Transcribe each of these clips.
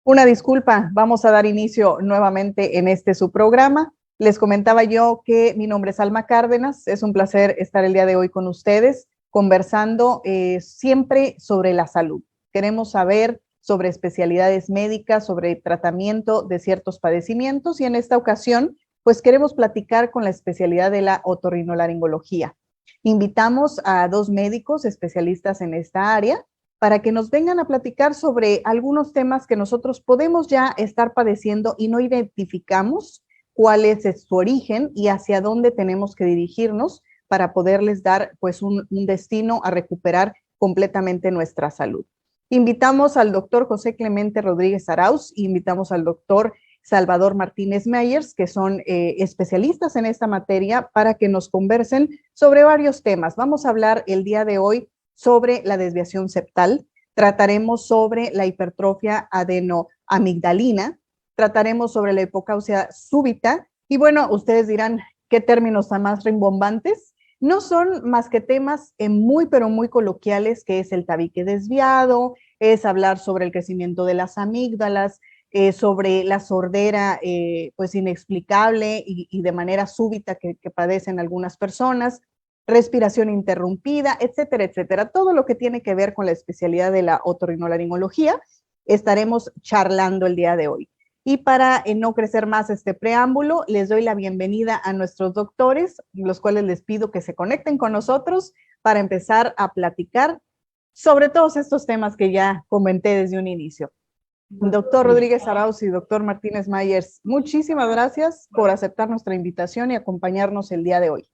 Una disculpa, vamos a dar inicio nuevamente en su programa. Les comentaba yo que mi nombre es Alma Cárdenas, es un placer estar el día de hoy con ustedes conversando siempre sobre la salud. Queremos saber sobre especialidades médicas, sobre tratamiento de ciertos padecimientos y en esta ocasión pues queremos platicar con la especialidad de la otorrinolaringología. Invitamos a dos médicos especialistas en esta área para que nos vengan a platicar sobre algunos temas que nosotros podemos ya estar padeciendo y no identificamos cuál es su origen y hacia dónde tenemos que dirigirnos para poderles dar pues un destino a recuperar completamente nuestra salud. Invitamos al doctor José Clemente Rodríguez Arauz, invitamos al doctor Salvador Martínez Meyers, que son especialistas en esta materia, para que nos conversen sobre varios temas. Vamos a hablar el día de hoy sobre la desviación septal, trataremos sobre la hipertrofia adenoamigdalina, trataremos sobre la hipocausia súbita y bueno, ustedes dirán qué términos tan más rimbombantes. No son más que temas muy pero muy coloquiales, que es el tabique desviado, es hablar sobre el crecimiento de las amígdalas, sobre la sordera pues inexplicable y de manera súbita que padecen algunas personas, respiración interrumpida, etcétera, etcétera. Todo lo que tiene que ver con la especialidad de la otorrinolaringología estaremos charlando el día de hoy. Y para no crecer más este preámbulo, les doy la bienvenida a nuestros doctores, los cuales les pido que se conecten con nosotros para empezar a platicar sobre todos estos temas que ya comenté desde un inicio. Doctor Rodríguez Arauz y doctor Martínez Meyers, muchísimas gracias por aceptar nuestra invitación y acompañarnos el día de hoy.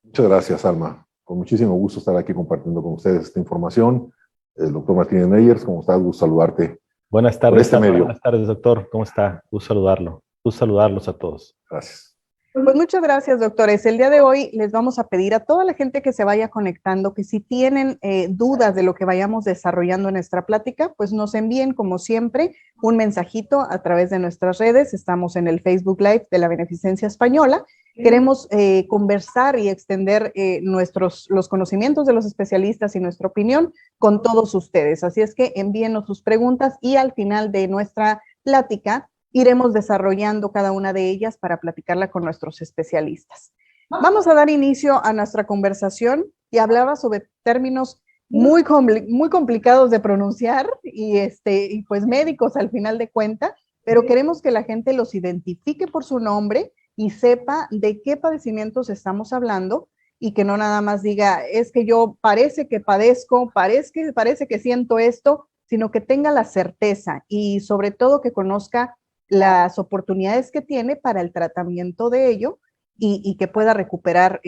Muchas gracias, Alma. Con muchísimo gusto estar aquí compartiendo con ustedes esta información. El doctor Martínez Meyers, ¿cómo estás? Gusto saludarte. Buenas tardes, por este medio. Buenas tardes, doctor. ¿Cómo está? Gusto saludarlo. Gusto saludarlos a todos. Gracias. Pues muchas gracias, doctores. El día de hoy les vamos a pedir a toda la gente que se vaya conectando que si tienen dudas de lo que vayamos desarrollando en nuestra plática, pues nos envíen, como siempre, un mensajito a través de nuestras redes. Estamos en el Facebook Live de la Beneficencia Española. Queremos conversar y extender los conocimientos de los especialistas y nuestra opinión con todos ustedes. Así es que envíenos sus preguntas y al final de nuestra plática iremos desarrollando cada una de ellas para platicarla con nuestros especialistas. Vamos a dar inicio a nuestra conversación y hablaba sobre términos muy complicados de pronunciar y pues médicos al final de cuenta, pero queremos que la gente los identifique por su nombre y sepa de qué padecimientos estamos hablando y que no nada más diga, es que yo parece que padezco, parece que siento esto, sino que tenga la certeza y sobre todo que conozca las oportunidades que tiene para el tratamiento de ello y que pueda recuperar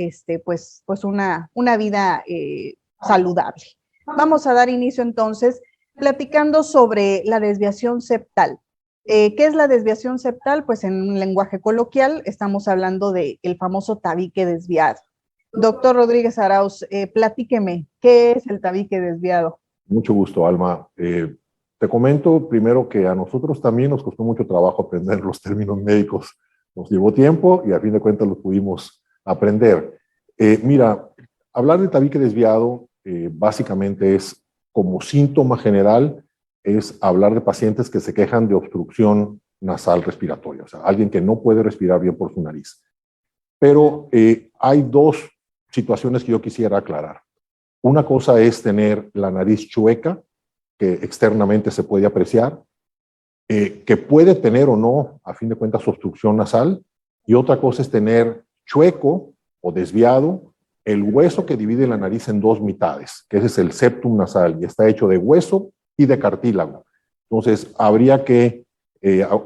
pues una vida saludable. Vamos a dar inicio entonces platicando sobre la desviación septal. ¿Qué es la desviación septal? Pues en un lenguaje coloquial estamos hablando del famoso tabique desviado. Doctor Rodríguez Arauz, platíqueme, ¿qué es el tabique desviado? Mucho gusto, Alma. Te comento primero que a nosotros también nos costó mucho trabajo aprender los términos médicos. Nos llevó tiempo y a fin de cuentas los pudimos aprender. Mira, hablar de tabique desviado básicamente es, como síntoma general, es hablar de pacientes que se quejan de obstrucción nasal respiratoria, o sea, alguien que no puede respirar bien por su nariz. Pero hay dos situaciones que yo quisiera aclarar. Una cosa es tener la nariz chueca, que externamente se puede apreciar, que puede tener o no, a fin de cuentas, obstrucción nasal, y otra cosa es tener chueco o desviado el hueso que divide la nariz en dos mitades, que ese es el septum nasal, y está hecho de hueso y de cartílago. Entonces, habría que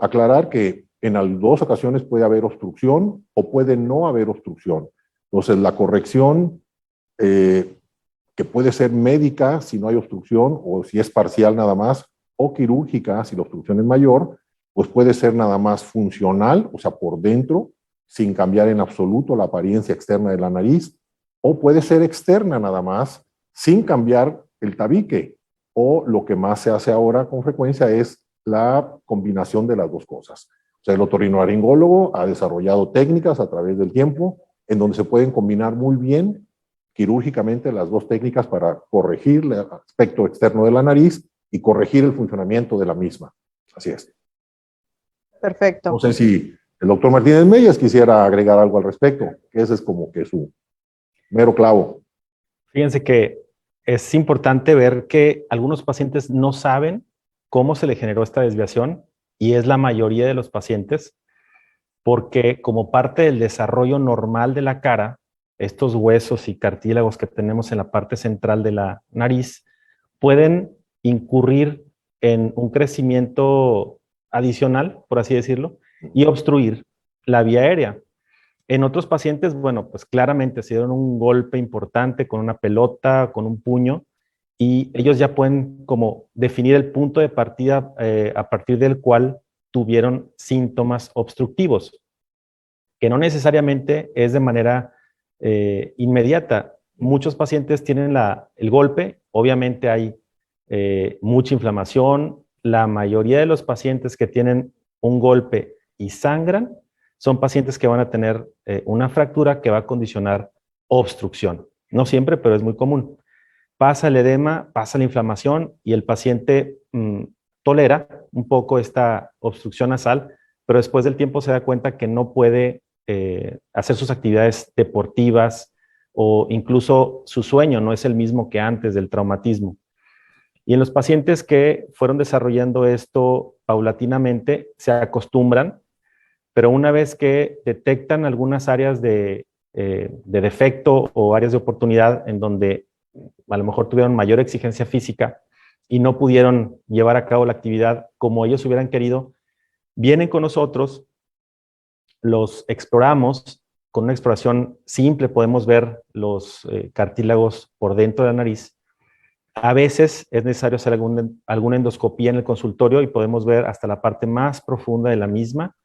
aclarar que en las dos ocasiones puede haber obstrucción o puede no haber obstrucción. Entonces, la corrección que puede ser médica si no hay obstrucción o si es parcial nada más, o quirúrgica si la obstrucción es mayor, pues puede ser nada más funcional, o sea, por dentro, sin cambiar en absoluto la apariencia externa de la nariz, o puede ser externa nada más, sin cambiar el tabique, o lo que más se hace ahora con frecuencia es la combinación de las dos cosas. O sea, el otorrinolaringólogo ha desarrollado técnicas a través del tiempo en donde se pueden combinar muy bien quirúrgicamente las dos técnicas para corregir el aspecto externo de la nariz y corregir el funcionamiento de la misma. Así es. Perfecto. No sé si el doctor Martínez Meyes quisiera agregar algo al respecto, que ese es como que su mero clavo. Fíjense que es importante ver que algunos pacientes no saben cómo se le generó esta desviación, y es la mayoría de los pacientes, porque como parte del desarrollo normal de la cara, estos huesos y cartílagos que tenemos en la parte central de la nariz pueden incurrir en un crecimiento adicional, por así decirlo, y obstruir la vía aérea. En otros pacientes, bueno, pues claramente se dieron un golpe importante con una pelota, con un puño, y ellos ya pueden como definir el punto de partida a partir del cual tuvieron síntomas obstructivos, que no necesariamente es de manera inmediata. Muchos pacientes tienen el golpe, obviamente hay mucha inflamación. La mayoría de los pacientes que tienen un golpe y sangran son pacientes que van a tener una fractura que va a condicionar obstrucción. No siempre, pero es muy común. Pasa el edema, pasa la inflamación y el paciente tolera un poco esta obstrucción nasal, pero después del tiempo se da cuenta que no puede hacer sus actividades deportivas, o incluso su sueño no es el mismo que antes del traumatismo. Y en los pacientes que fueron desarrollando esto paulatinamente, se acostumbran, pero una vez que detectan algunas áreas de defecto o áreas de oportunidad en donde a lo mejor tuvieron mayor exigencia física y no pudieron llevar a cabo la actividad como ellos hubieran querido, vienen con nosotros, los exploramos. Con una exploración simple podemos ver los cartílagos por dentro de la nariz. A veces es necesario hacer alguna endoscopía en el consultorio y podemos ver hasta la parte más profunda de la misma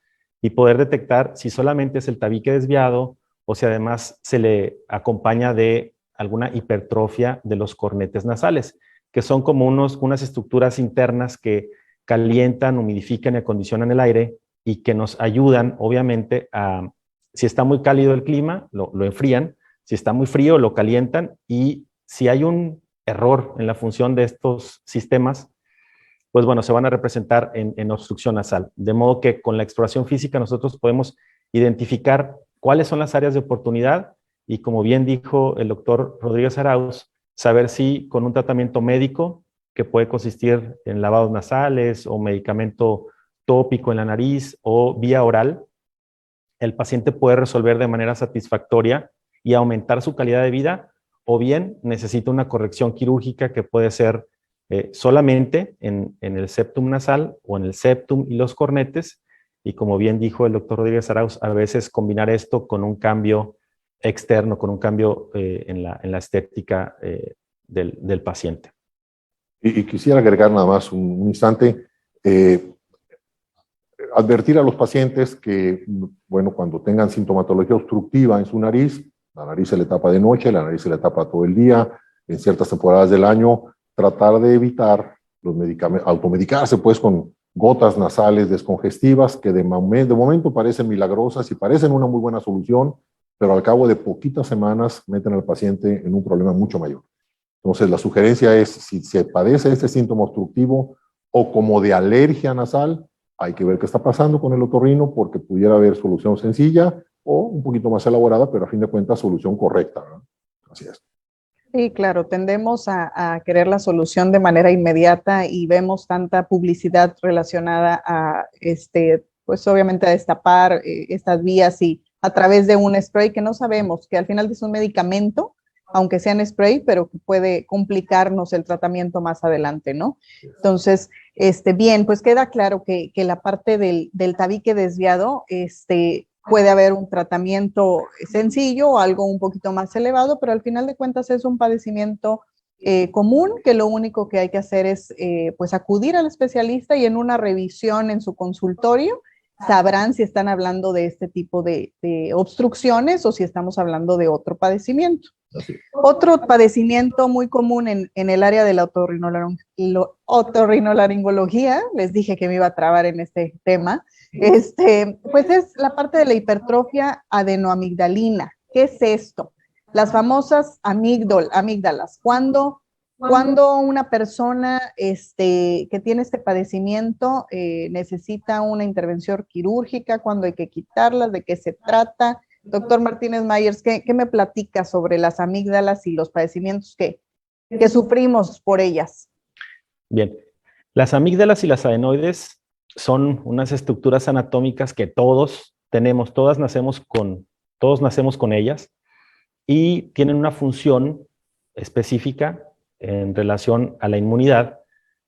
y poder detectar si solamente es el tabique desviado o si además se le acompaña de alguna hipertrofia de los cornetes nasales, que son como unas estructuras internas que calientan, humidifican y acondicionan el aire y que nos ayudan, obviamente, si está muy cálido el clima, lo enfrían, si está muy frío, lo calientan, y si hay un error en la función de estos sistemas, pues bueno, se van a representar en obstrucción nasal. De modo que con la exploración física nosotros podemos identificar cuáles son las áreas de oportunidad y, como bien dijo el doctor Rodríguez Arauz, saber si con un tratamiento médico que puede consistir en lavados nasales o medicamento tópico en la nariz o vía oral, el paciente puede resolver de manera satisfactoria y aumentar su calidad de vida, o bien necesita una corrección quirúrgica que puede ser solamente en el septum nasal o en el septum y los cornetes, y como bien dijo el doctor Rodríguez Arauz, a veces combinar esto con un cambio externo, con un cambio en la estética del paciente. Y quisiera agregar nada más un instante, advertir a los pacientes que, bueno, cuando tengan sintomatología obstructiva en su nariz, la nariz se le tapa de noche, la nariz se le tapa todo el día, en ciertas temporadas del año, tratar de evitar los medicamentos, automedicarse pues con gotas nasales descongestivas que de momento parecen milagrosas y parecen una muy buena solución, pero al cabo de poquitas semanas meten al paciente en un problema mucho mayor. Entonces la sugerencia es, si se padece este síntoma obstructivo o como de alergia nasal, hay que ver qué está pasando con el otorrino, porque pudiera haber solución sencilla o un poquito más elaborada, pero a fin de cuentas solución correcta, ¿no? Así es. Sí, claro, tendemos a querer la solución de manera inmediata y vemos tanta publicidad relacionada a, pues obviamente a destapar estas vías y a través de un spray que no sabemos, que al final es un medicamento, aunque sea en spray, pero que puede complicarnos el tratamiento más adelante, ¿no? Entonces, bien, pues queda claro que la parte del tabique desviado, puede haber un tratamiento sencillo o algo un poquito más elevado, pero al final de cuentas es un padecimiento común, que lo único que hay que hacer es pues acudir al especialista y en una revisión en su consultorio sabrán si están hablando de este tipo de obstrucciones o si estamos hablando de otro padecimiento. Otro padecimiento muy común en el área de la otorrinolaringología, les dije que me iba a trabar en este tema, pues es la parte de la hipertrofia adenoamigdalina. ¿Qué es esto? Las famosas amígdalas. Cuando Cuando una persona que tiene este padecimiento necesita una intervención quirúrgica, cuando hay que quitarlas, de qué se trata. Doctor Martínez Myers, ¿qué me platica sobre las amígdalas y los padecimientos que sufrimos por ellas? Bien, las amígdalas y las adenoides son unas estructuras anatómicas que todos tenemos, todos nacemos con ellas y tienen una función específica en relación a la inmunidad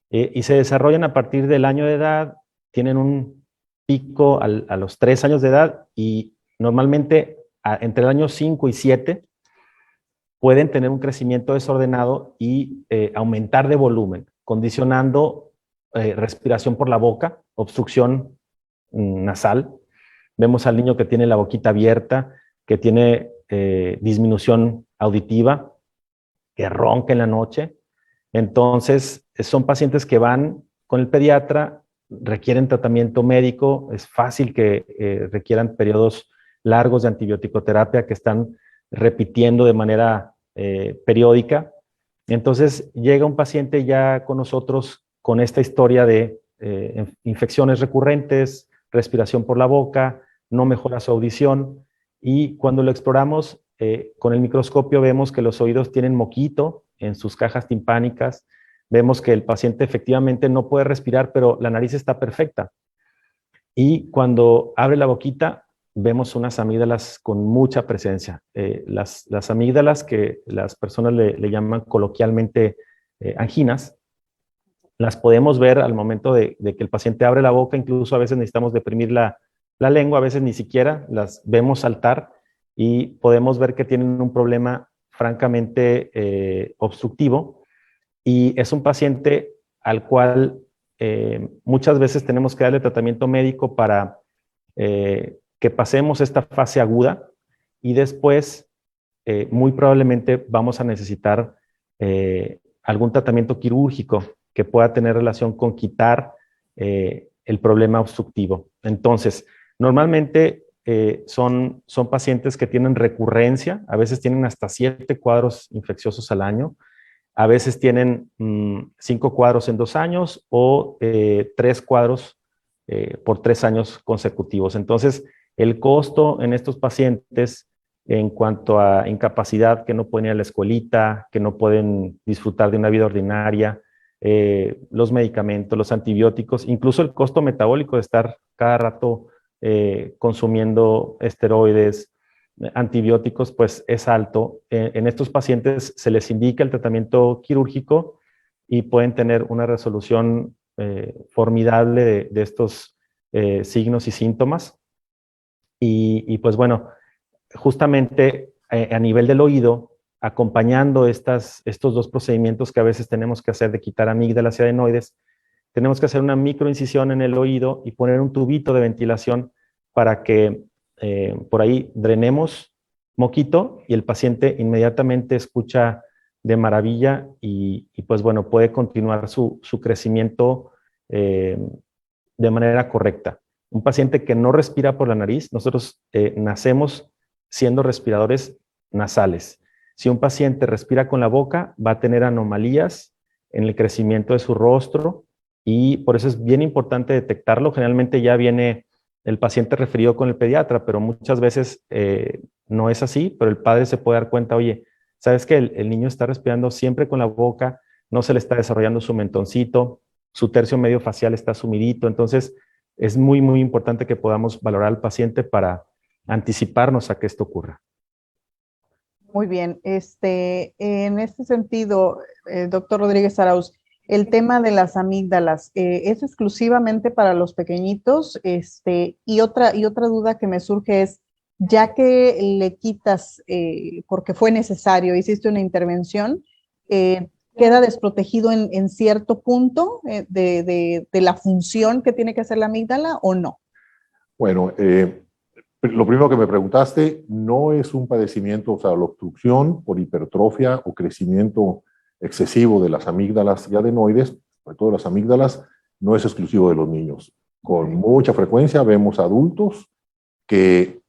y se desarrollan a partir del año de edad, tienen un pico a los 3 años de edad y normalmente entre el año 5 y 7 pueden tener un crecimiento desordenado y aumentar de volumen, condicionando respiración por la boca, obstrucción nasal. Vemos al niño que tiene la boquita abierta, que tiene disminución auditiva, que ronca en la noche. Entonces, son pacientes que van con el pediatra, requieren tratamiento médico, es fácil que requieran periodos largos de antibiótico-terapia que están repitiendo de manera periódica. Entonces, llega un paciente ya con nosotros con esta historia de infecciones recurrentes, respiración por la boca, no mejora su audición, y cuando lo exploramos con el microscopio vemos que los oídos tienen moquito en sus cajas timpánicas, vemos que el paciente efectivamente no puede respirar, pero la nariz está perfecta. Y cuando abre la boquita, vemos unas amígdalas con mucha presencia. Las amígdalas que las personas le llaman coloquialmente anginas, las podemos ver al momento de que el paciente abre la boca, incluso a veces necesitamos deprimir la lengua, a veces ni siquiera las vemos saltar y podemos ver que tienen un problema francamente obstructivo y es un paciente al cual muchas veces tenemos que darle tratamiento médico para que pasemos esta fase aguda y después muy probablemente vamos a necesitar algún tratamiento quirúrgico que pueda tener relación con quitar el problema obstructivo. Entonces, normalmente son pacientes que tienen recurrencia, a veces tienen hasta 7 cuadros infecciosos al año, a veces tienen 5 cuadros en 2 años o 3 cuadros por 3 años consecutivos. Entonces, el costo en estos pacientes en cuanto a incapacidad, que no pueden ir a la escuelita, que no pueden disfrutar de una vida ordinaria, los medicamentos, los antibióticos, incluso el costo metabólico de estar cada rato consumiendo esteroides, antibióticos, pues es alto. En estos pacientes se les indica el tratamiento quirúrgico y pueden tener una resolución formidable de estos signos y síntomas. Y pues bueno, justamente a nivel del oído, acompañando estos 2 procedimientos que a veces tenemos que hacer de quitar amígdalas y adenoides, tenemos que hacer una microincisión en el oído y poner un tubito de ventilación para que por ahí drenemos moquito y el paciente inmediatamente escucha de maravilla y pues bueno, puede continuar su crecimiento de manera correcta. Un paciente que no respira por la nariz, nosotros nacemos siendo respiradores nasales. Si un paciente respira con la boca, va a tener anomalías en el crecimiento de su rostro y por eso es bien importante detectarlo. Generalmente ya viene el paciente referido con el pediatra, pero muchas veces no es así, pero el padre se puede dar cuenta, oye, ¿sabes que el niño está respirando siempre con la boca, no se le está desarrollando su mentoncito, su tercio medio facial está sumidito? Entonces, es muy, muy importante que podamos valorar al paciente para anticiparnos a que esto ocurra. Muy bien. En este sentido, doctor Rodríguez Arauz, el tema de las amígdalas, ¿es exclusivamente para los pequeñitos? Y otra duda que me surge es, ya que le quitas, porque fue necesario, hiciste una intervención, ¿queda desprotegido en cierto punto de la función que tiene que hacer la amígdala o no? Bueno, lo primero que me preguntaste, no es un padecimiento, o sea, la obstrucción por hipertrofia o crecimiento excesivo de las amígdalas y adenoides, sobre todo las amígdalas, no es exclusivo de los niños. Con mucha frecuencia vemos adultos que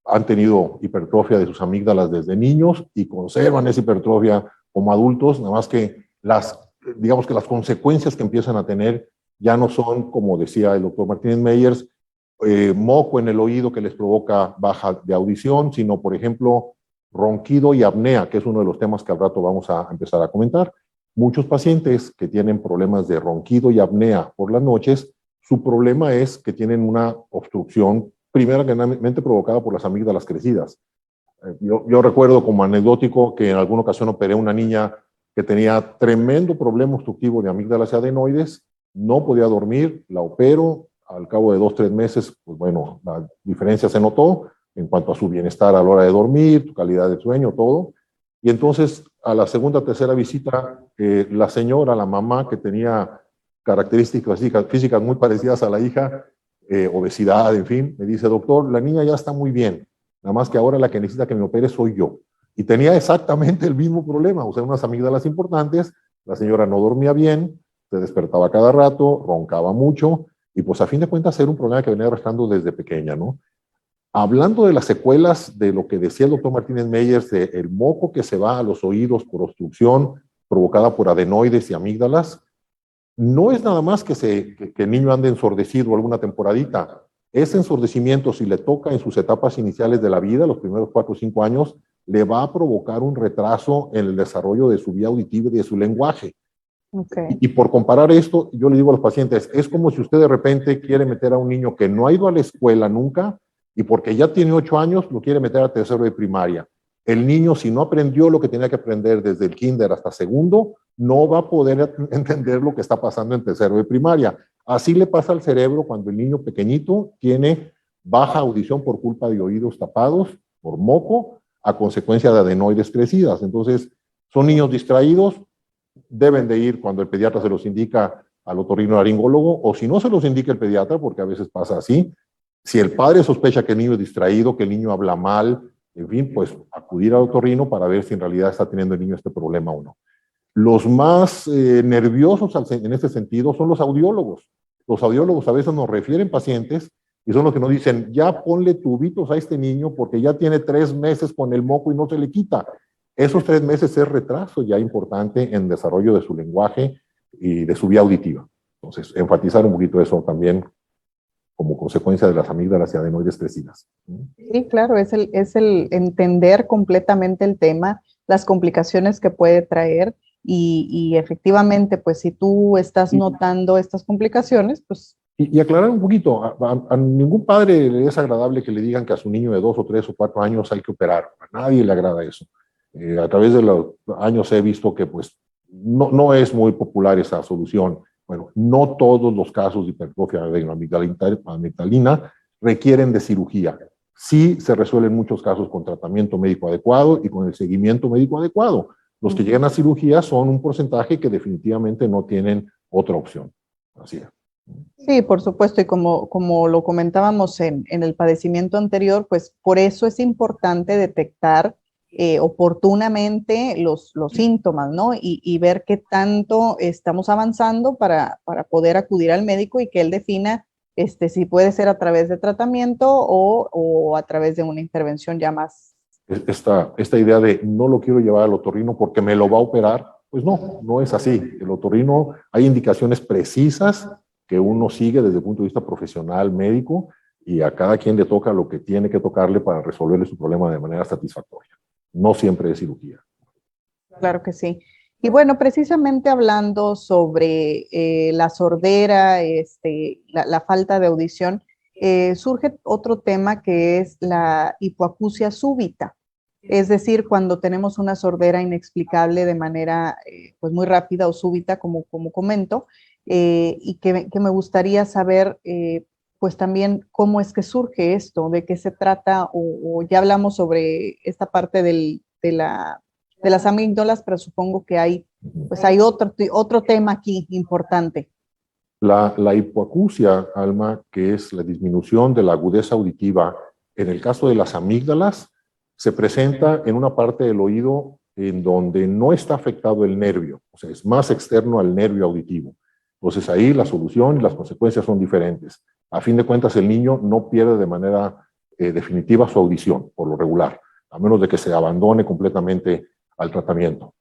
han tenido hipertrofia de sus amígdalas desde niños y conservan esa hipertrofia como adultos, nada más que digamos que las consecuencias que empiezan a tener ya no son, como decía el doctor Martínez Meyers, moco en el oído que les provoca baja de audición, sino, por ejemplo, ronquido y apnea, que es uno de los temas que al rato vamos a empezar a comentar. Muchos pacientes que tienen problemas de ronquido y apnea por las noches, su problema es que tienen una obstrucción primeramente provocada por las amígdalas crecidas. Yo recuerdo como anecdótico que en alguna ocasión operé a una niña que tenía tremendo problema obstructivo de amígdalas y adenoides, no podía dormir, la opero, al cabo de 2-3 meses, pues bueno, la diferencia se notó en cuanto a su bienestar a la hora de dormir, su calidad de sueño, todo. Y entonces, a la segunda o tercera visita, la señora, la mamá, que tenía características físicas muy parecidas a la hija, obesidad, en fin, me dice, doctor, la niña ya está muy bien, nada más que ahora la que necesita que me opere soy yo. Y tenía exactamente el mismo problema, o sea, unas amígdalas importantes, la señora no dormía bien, se despertaba cada rato, roncaba mucho, y pues a fin de cuentas era un problema que venía arrastrando desde pequeña, ¿no? Hablando de las secuelas de lo que decía el doctor Martínez Meyers, de el moco que se va a los oídos por obstrucción provocada por adenoides y amígdalas, no es nada más que el niño ande ensordecido alguna temporadita. Ese ensordecimiento, si le toca en sus etapas iniciales de la vida, los primeros 4 o 5 años, le va a provocar un retraso en el desarrollo de su vía auditiva y de su lenguaje. Okay. Y por comparar esto, yo le digo a los pacientes, es como si usted de repente quiere meter a un niño que no ha ido a la escuela nunca y porque ya tiene 8 años lo quiere meter a tercero de primaria. El niño, si no aprendió lo que tenía que aprender desde el kinder hasta segundo, no va a poder entender lo que está pasando en tercero de primaria. Así le pasa al cerebro cuando el niño pequeñito tiene baja audición por culpa de oídos tapados, por moco, a consecuencia de adenoides crecidas. Entonces, son niños distraídos, deben de ir cuando el pediatra se los indica al otorrinolaringólogo, o si no se los indica el pediatra, porque a veces pasa así, si el padre sospecha que el niño es distraído, que el niño habla mal, en fin, pues acudir al otorrino para ver si en realidad está teniendo el niño este problema o no. Los más nerviosos en este sentido son los audiólogos. Los audiólogos a veces nos refieren pacientes y son los que nos dicen, ya ponle tubitos a este niño porque ya tiene 3 meses con el moco y no se le quita. Esos 3 meses es retraso ya importante en desarrollo de su lenguaje y de su vía auditiva. Entonces, enfatizar un poquito eso también como consecuencia de las amígdalas y adenoides crecidas. Sí, claro, es el entender completamente el tema, las complicaciones que puede traer y efectivamente, pues si tú estás notando estas complicaciones, pues... Y aclarar un poquito, a ningún padre le es agradable que le digan que a su niño de 2 o 3 o 4 años hay que operar. A nadie le agrada eso. A través de los años he visto que pues no es muy popular esa solución. Bueno, no todos los casos de hipertrofia adenoamigdalina requieren de cirugía. Sí se resuelven muchos casos con tratamiento médico adecuado y con el seguimiento médico adecuado. Los que llegan a cirugía son un porcentaje que definitivamente no tienen otra opción. Así es. Sí, por supuesto, y como lo comentábamos en el padecimiento anterior, pues por eso es importante detectar oportunamente los síntomas, ¿no? Y ver qué tanto estamos avanzando para poder acudir al médico y que él defina si puede ser a través de tratamiento o a través de una intervención ya más. Esta idea de no lo quiero llevar al otorrino porque me lo va a operar, pues no es así. El otorrino, hay indicaciones precisas que uno sigue desde el punto de vista profesional, médico, y a cada quien le toca lo que tiene que tocarle para resolverle su problema de manera satisfactoria. No siempre es cirugía. Claro que sí. Y bueno, precisamente hablando sobre la sordera, la falta de audición, surge otro tema que es la hipoacusia súbita. Es decir, cuando tenemos una sordera inexplicable de manera pues muy rápida o súbita, como comento, y que me gustaría saber pues también cómo es que surge esto, de qué se trata, o ya hablamos sobre esta parte de las amígdalas, pero supongo que hay otro tema aquí importante. La hipoacusia, Alma, que es la disminución de la agudeza auditiva, en el caso de las amígdalas, se presenta en una parte del oído en donde no está afectado el nervio, o sea, es más externo al nervio auditivo. Entonces ahí la solución y las consecuencias son diferentes. A fin de cuentas, el niño no pierde de manera definitiva su audición, por lo regular, a menos de que se abandone completamente al tratamiento.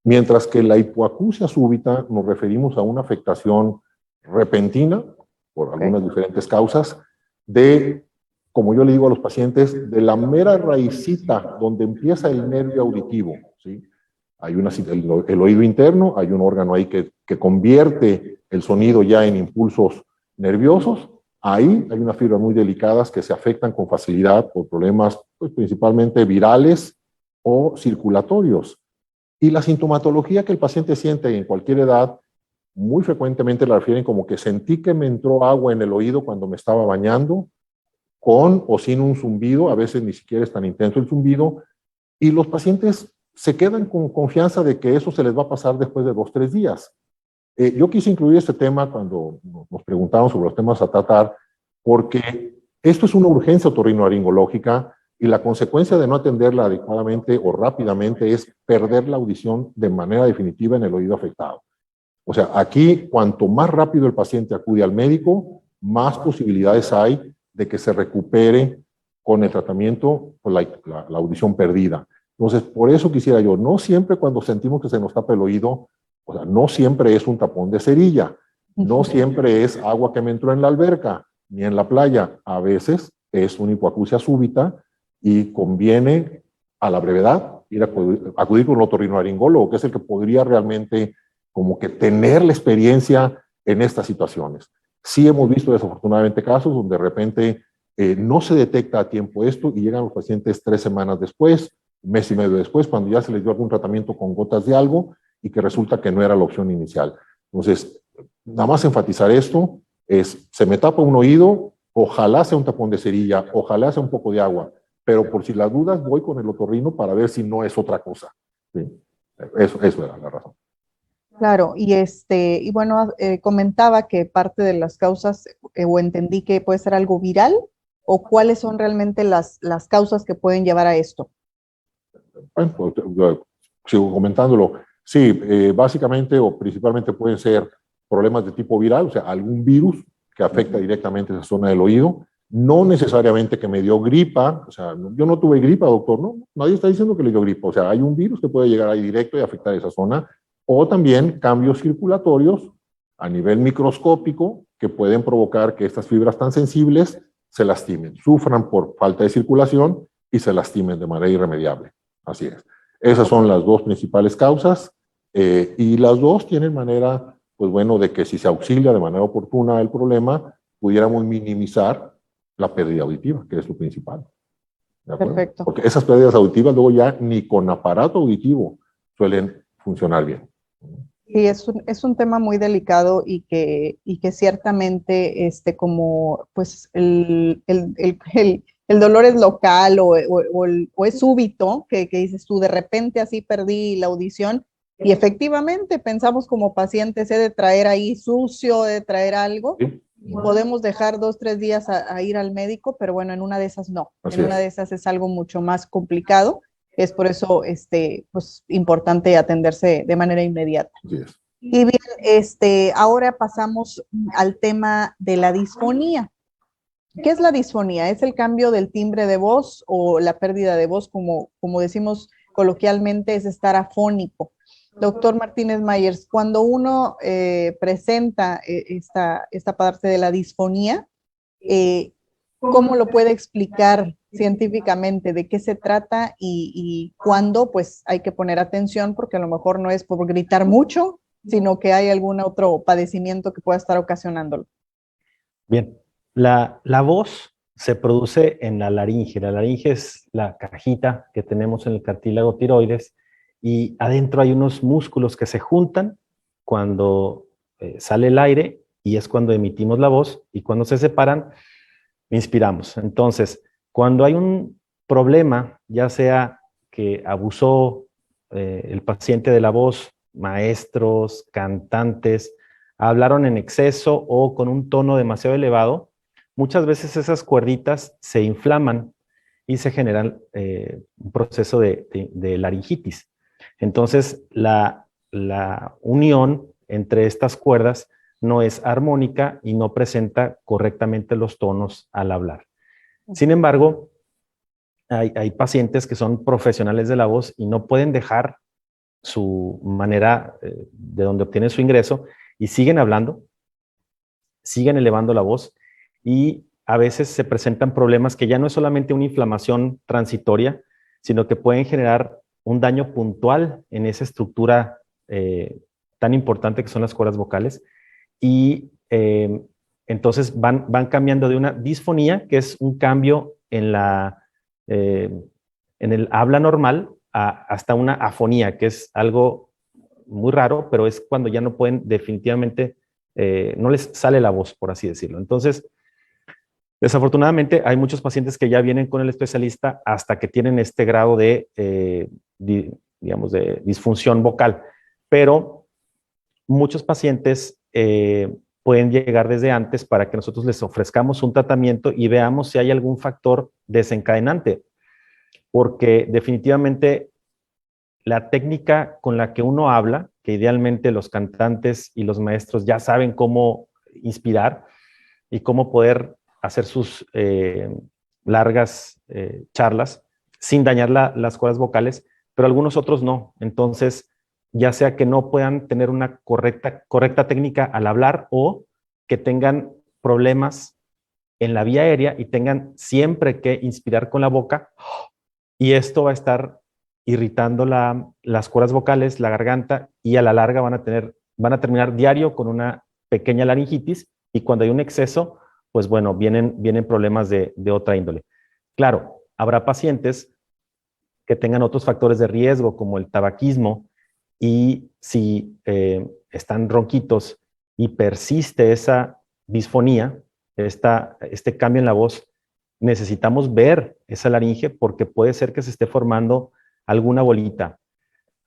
Mientras que la hipoacusia súbita nos referimos a una afectación repentina, por algunas diferentes causas, de, como yo le digo a los pacientes, de la mera raicita donde empieza el nervio auditivo, ¿sí? Hay el oído interno, hay un órgano ahí que convierte el sonido ya en impulsos nerviosos. Ahí hay unas fibras muy delicadas que se afectan con facilidad por problemas, pues, principalmente virales o circulatorios. Y la sintomatología que el paciente siente en cualquier edad, muy frecuentemente la refieren como que sentí que me entró agua en el oído cuando me estaba bañando, con o sin un zumbido, a veces ni siquiera es tan intenso el zumbido, y los pacientes se quedan con confianza de que eso se les va a pasar después de 2 o 3 días. Yo quise incluir este tema cuando nos preguntaban sobre los temas a tratar, porque esto es una urgencia otorrinolaringológica y la consecuencia de no atenderla adecuadamente o rápidamente es perder la audición de manera definitiva en el oído afectado. O sea, aquí, cuanto más rápido el paciente acude al médico, más posibilidades hay de que se recupere con el tratamiento por la audición perdida. Entonces, por eso quisiera yo, no siempre cuando sentimos que se nos tapa el oído, o sea, no siempre es un tapón de cerilla, no siempre es agua que me entró en la alberca, ni en la playa. A veces es una hipoacusia súbita y conviene a la brevedad ir a acudir con un otorrinolaringólogo, que es el que podría realmente como que tener la experiencia en estas situaciones. Sí hemos visto desafortunadamente casos donde de repente no se detecta a tiempo esto y llegan los pacientes 3 semanas después, 1 mes y medio después, cuando ya se les dio algún tratamiento con gotas de algo y que resulta que no era la opción inicial. Entonces, nada más enfatizar esto, se me tapa un oído, ojalá sea un tapón de cerilla, ojalá sea un poco de agua, pero por si las dudas voy con el otorrino para ver si no es otra cosa. ¿Sí? Eso era la razón. Claro, y bueno, comentaba que parte de las causas, o entendí que puede ser algo viral, o cuáles son realmente las causas que pueden llevar a esto. Bueno, pues, sigo comentándolo. Sí, básicamente o principalmente pueden ser problemas de tipo viral, o sea, algún virus que afecta directamente esa zona del oído. No necesariamente que me dio gripa, o sea, yo no tuve gripa, doctor, no, nadie está diciendo que le dio gripa, o sea, hay un virus que puede llegar ahí directo y afectar esa zona, o también cambios circulatorios a nivel microscópico que pueden provocar que estas fibras tan sensibles se lastimen, sufran por falta de circulación y se lastimen de manera irremediable. Así es. Esas son las 2 principales causas y las 2 tienen manera, pues bueno, de que si se auxilia de manera oportuna el problema, pudiéramos minimizar la pérdida auditiva, que es lo principal. Perfecto. Porque esas pérdidas auditivas luego ya ni con aparato auditivo suelen funcionar bien. Sí, es un tema muy delicado y que ciertamente como pues el dolor es local o es súbito, que dices tú, de repente así perdí la audición y efectivamente pensamos como pacientes, he de traer ahí sucio, he de traer algo. ¿Sí? Podemos dejar 2 o 3 días a ir al médico, pero bueno, en una de esas no. Así en una de esas es algo mucho más complicado. Es por eso pues, importante atenderse de manera inmediata. Así es. Y bien, ahora pasamos al tema de la disfonía. ¿Qué es la disfonía? ¿Es el cambio del timbre de voz o la pérdida de voz, como decimos coloquialmente, es estar afónico? Doctor Martínez Myers, cuando uno presenta esta parte de la disfonía, ¿cómo lo puede explicar científicamente? ¿De qué se trata y cuándo pues hay que poner atención? Porque a lo mejor no es por gritar mucho, sino que hay algún otro padecimiento que pueda estar ocasionándolo. Bien, la voz se produce en la laringe. La laringe es la cajita que tenemos en el cartílago tiroides y adentro hay unos músculos que se juntan cuando sale el aire y es cuando emitimos la voz, y cuando se separan inspiramos. Entonces, cuando hay un problema, ya sea que abusó el paciente de la voz, maestros, cantantes, hablaron en exceso o con un tono demasiado elevado, muchas veces esas cuerditas se inflaman y se generan un proceso de laringitis. Entonces, la unión entre estas cuerdas no es armónica y no presenta correctamente los tonos al hablar. Sin embargo, hay pacientes que son profesionales de la voz y no pueden dejar su manera de donde obtienen su ingreso y siguen hablando, siguen elevando la voz y a veces se presentan problemas que ya no es solamente una inflamación transitoria, sino que pueden generar un daño puntual en esa estructura tan importante que son las cuerdas vocales y entonces van cambiando de una disfonía, que es un cambio en el habla normal, hasta una afonía, que es algo muy raro, pero es cuando ya no pueden definitivamente, no les sale la voz, por así decirlo. Entonces, desafortunadamente, hay muchos pacientes que ya vienen con el especialista hasta que tienen este grado de, digamos, de disfunción vocal, pero muchos pacientes pueden llegar desde antes para que nosotros les ofrezcamos un tratamiento y veamos si hay algún factor desencadenante, porque definitivamente la técnica con la que uno habla, que idealmente los cantantes y los maestros ya saben cómo inspirar y cómo poder hacer sus largas charlas sin dañar las cuerdas vocales, pero algunos otros no. Entonces, ya sea que no puedan tener una correcta técnica al hablar o que tengan problemas en la vía aérea y tengan siempre que inspirar con la boca, y esto va a estar irritando las cuerdas vocales, la garganta, y a la larga van a terminar diario con una pequeña laringitis, y cuando hay un exceso, pues bueno, vienen problemas de otra índole. Claro, habrá pacientes que tengan otros factores de riesgo, como el tabaquismo, y si están ronquitos y persiste esa disfonía, este cambio en la voz, necesitamos ver esa laringe porque puede ser que se esté formando alguna bolita.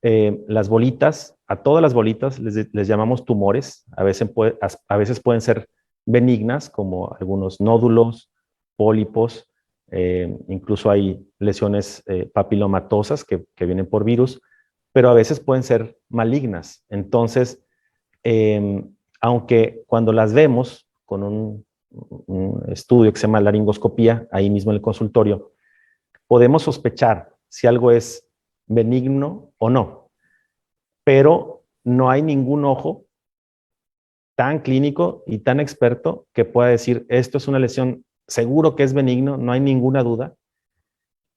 Las bolitas, a todas las bolitas les llamamos tumores, a veces pueden ser benignas, como algunos nódulos, pólipos, incluso hay lesiones papilomatosas que vienen por virus, pero a veces pueden ser malignas. Entonces, aunque cuando las vemos con un estudio que se llama laringoscopía, ahí mismo en el consultorio, podemos sospechar si algo es benigno o no, pero no hay ningún ojo tan clínico y tan experto que pueda decir esto es una lesión, seguro que es benigno, no hay ninguna duda,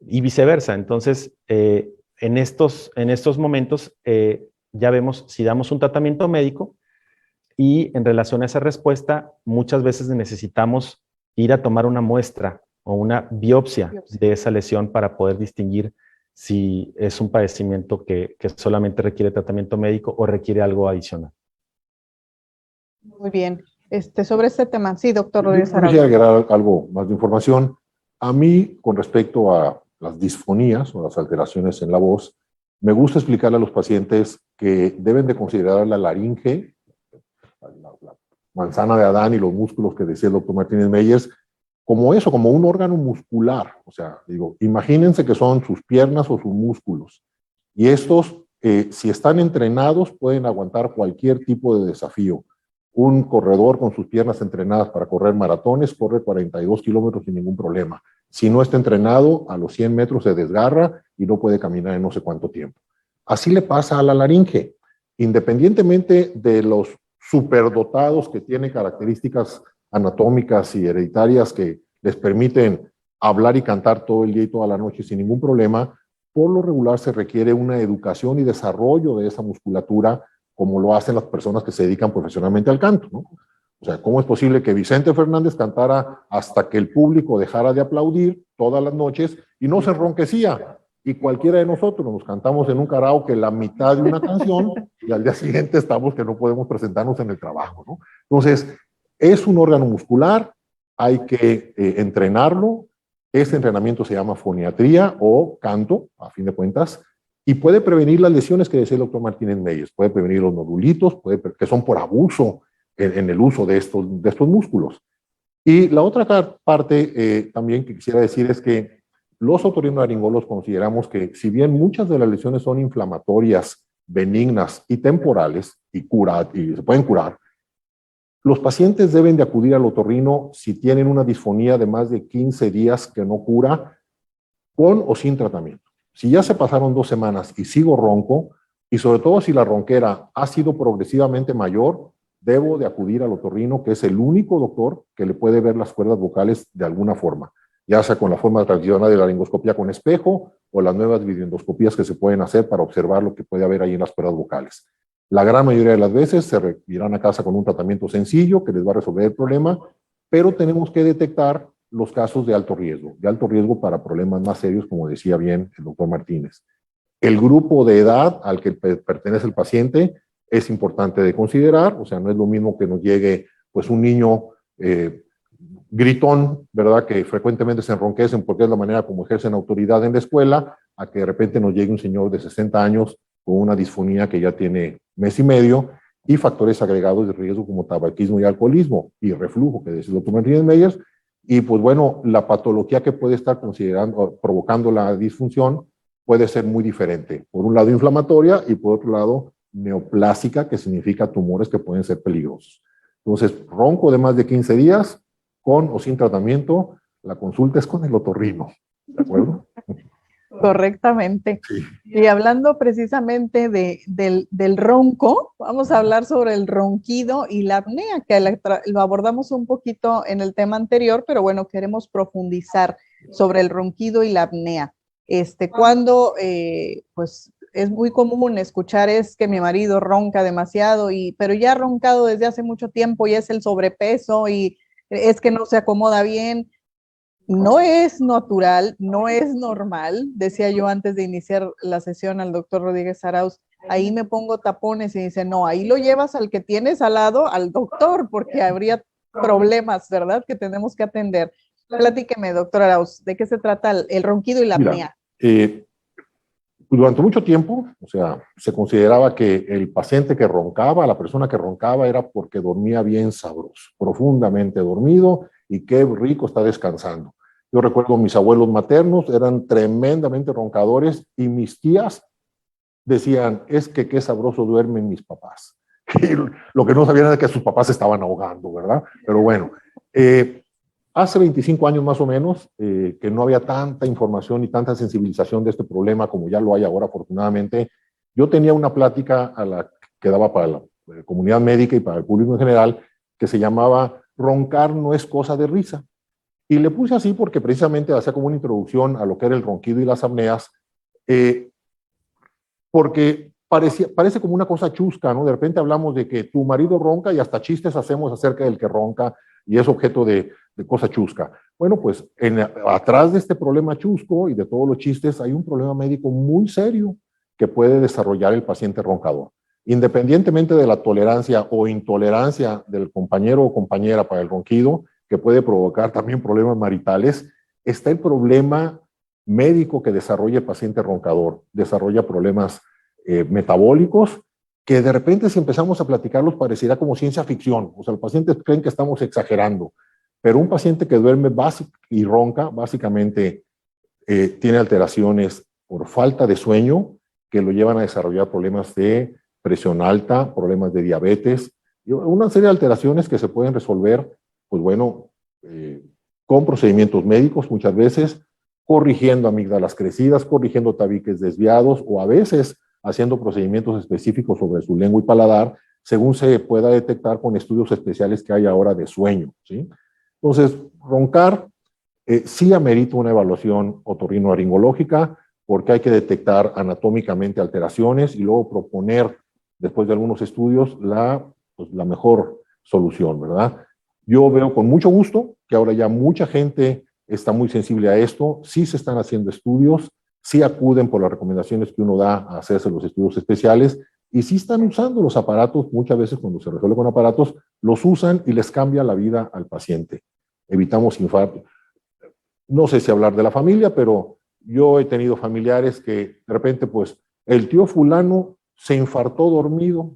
y viceversa. Entonces, en estos momentos ya vemos si damos un tratamiento médico y en relación a esa respuesta, muchas veces necesitamos ir a tomar una muestra o una biopsia de esa lesión para poder distinguir si es un padecimiento que solamente requiere tratamiento médico o requiere algo adicional. Muy bien. Sobre este tema, sí, doctor Yo Rodríguez quisiera Arauz. agregar algo más de información. A mí, con respecto a las disfonías o las alteraciones en la voz, me gusta explicarle a los pacientes que deben de considerar la laringe, la manzana de Adán y los músculos que decía el doctor Martínez Meyers, como eso, como un órgano muscular. O sea, digo, imagínense que son sus piernas o sus músculos. Y estos, si están entrenados, pueden aguantar cualquier tipo de desafío. Un corredor con sus piernas entrenadas para correr maratones corre 42 kilómetros sin ningún problema. Si no está entrenado, a los 100 metros se desgarra y no puede caminar en no sé cuánto tiempo. Así le pasa a la laringe. Independientemente de los superdotados que tienen características anatómicas y hereditarias que les permiten hablar y cantar todo el día y toda la noche sin ningún problema, por lo regular se requiere una educación y desarrollo de esa musculatura como lo hacen las personas que se dedican profesionalmente al canto, ¿no? O sea, ¿cómo es posible que Vicente Fernández cantara hasta que el público dejara de aplaudir todas las noches y no se enronquecía? Y cualquiera de nosotros nos cantamos en un karaoke la mitad de una canción y al día siguiente estamos que no podemos presentarnos en el trabajo, ¿no? Entonces, es un órgano muscular, hay que entrenarlo. Ese entrenamiento se llama foniatría o canto, a fin de cuentas, y puede prevenir las lesiones que decía el doctor Martínez Meyers, puede prevenir los nodulitos, que son por abuso en el uso de estos músculos. Y la otra parte también que quisiera decir es que los otorrinolaringólogos consideramos que si bien muchas de las lesiones son inflamatorias, benignas y temporales y se pueden curar, los pacientes deben de acudir al otorrino si tienen una disfonía de más de 15 días que no cura, con o sin tratamiento. Si ya se pasaron 2 semanas y sigo ronco, Y sobre todo si la ronquera ha sido progresivamente mayor, debo de acudir al otorrino, que es el único doctor que le puede ver las cuerdas vocales de alguna forma, ya sea con la forma tradicional de la laringoscopía con espejo o las nuevas videoendoscopías que se pueden hacer para observar lo que puede haber ahí en las cuerdas vocales. La gran mayoría de las veces se irán a casa con un tratamiento sencillo que les va a resolver el problema, pero tenemos que detectar los casos de alto riesgo para problemas más serios, como decía bien el doctor Martínez. El grupo de edad al que pertenece el paciente es importante de considerar, o sea, no es lo mismo que nos llegue pues un niño gritón, ¿verdad? Que frecuentemente se enronquecen porque es la manera como ejercen autoridad en la escuela, a que de repente nos llegue un señor de 60 años con una disfonía que ya tiene mes y medio y factores agregados de riesgo como tabaquismo y alcoholismo y reflujo, que decía el doctor Martínez Meyers. Y pues bueno, la patología que puede estar provocando la disfunción puede ser muy diferente. Por un lado inflamatoria y por otro lado neoplásica, que significa tumores que pueden ser peligrosos. Entonces, ronco de más de 15 días, con o sin tratamiento, la consulta es con el otorrino. ¿De acuerdo? Correctamente. Sí. Y hablando precisamente del ronco, vamos a hablar sobre el ronquido y la apnea, que lo abordamos un poquito en el tema anterior, pero bueno, queremos profundizar sobre el ronquido y la apnea. Cuando, pues, es muy común escuchar es que mi marido ronca demasiado, pero ya ha roncado desde hace mucho tiempo y es el sobrepeso y es que no se acomoda bien. No es natural, no es normal, decía yo antes de iniciar la sesión al doctor Rodríguez Arauz, ahí me pongo tapones y dice, no, ahí lo llevas al que tienes al lado, al doctor, porque habría problemas, ¿verdad?, que tenemos que atender. Platíqueme, doctor Arauz, ¿de qué se trata el ronquido y la apnea? Durante mucho tiempo, o sea, se consideraba que el paciente que roncaba, la persona que roncaba, era porque dormía bien sabroso, profundamente dormido, y qué rico está descansando. Yo recuerdo mis abuelos maternos, eran tremendamente roncadores, y mis tías decían, es que qué sabroso duermen mis papás. Y lo que no sabían era que sus papás se estaban ahogando, ¿verdad? Pero bueno, hace 25 años más o menos, que no había tanta información y tanta sensibilización de este problema como ya lo hay ahora, afortunadamente, yo tenía una plática que daba para la comunidad médica y para el público en general, que se llamaba Roncar no es cosa de risa. Y le puse así porque precisamente hacía como una introducción a lo que era el ronquido y las apneas, porque parece como una cosa chusca, ¿no? De repente hablamos de que tu marido ronca y hasta chistes hacemos acerca del que ronca y es objeto de cosa chusca. Bueno, pues atrás de este problema chusco y de todos los chistes hay un problema médico muy serio que puede desarrollar el paciente roncador. Independientemente de la tolerancia o intolerancia del compañero o compañera para el ronquido, que puede provocar también problemas maritales, está el problema médico que desarrolla el paciente roncador, desarrolla problemas metabólicos, que de repente si empezamos a platicarlos pareciera como ciencia ficción, o sea, los pacientes creen que estamos exagerando, pero un paciente que duerme y ronca, básicamente tiene alteraciones por falta de sueño que lo llevan a desarrollar problemas de presión alta, problemas de diabetes, y una serie de alteraciones que se pueden resolver, pues bueno, con procedimientos médicos muchas veces, corrigiendo amígdalas crecidas, corrigiendo tabiques desviados o a veces haciendo procedimientos específicos sobre su lengua y paladar, según se pueda detectar con estudios especiales que hay ahora de sueño, ¿sí? Entonces, roncar sí amerita una evaluación otorrinolaringológica porque hay que detectar anatómicamente alteraciones y luego proponer, después de algunos estudios, la mejor solución, ¿verdad? Yo veo con mucho gusto que ahora ya mucha gente está muy sensible a esto, sí se están haciendo estudios, sí acuden por las recomendaciones que uno da a hacerse los estudios especiales y sí están usando los aparatos, muchas veces cuando se resuelve con aparatos, los usan y les cambia la vida al paciente. Evitamos infarto. No sé si hablar de la familia, pero yo he tenido familiares que de repente, pues, el tío fulano se infartó dormido.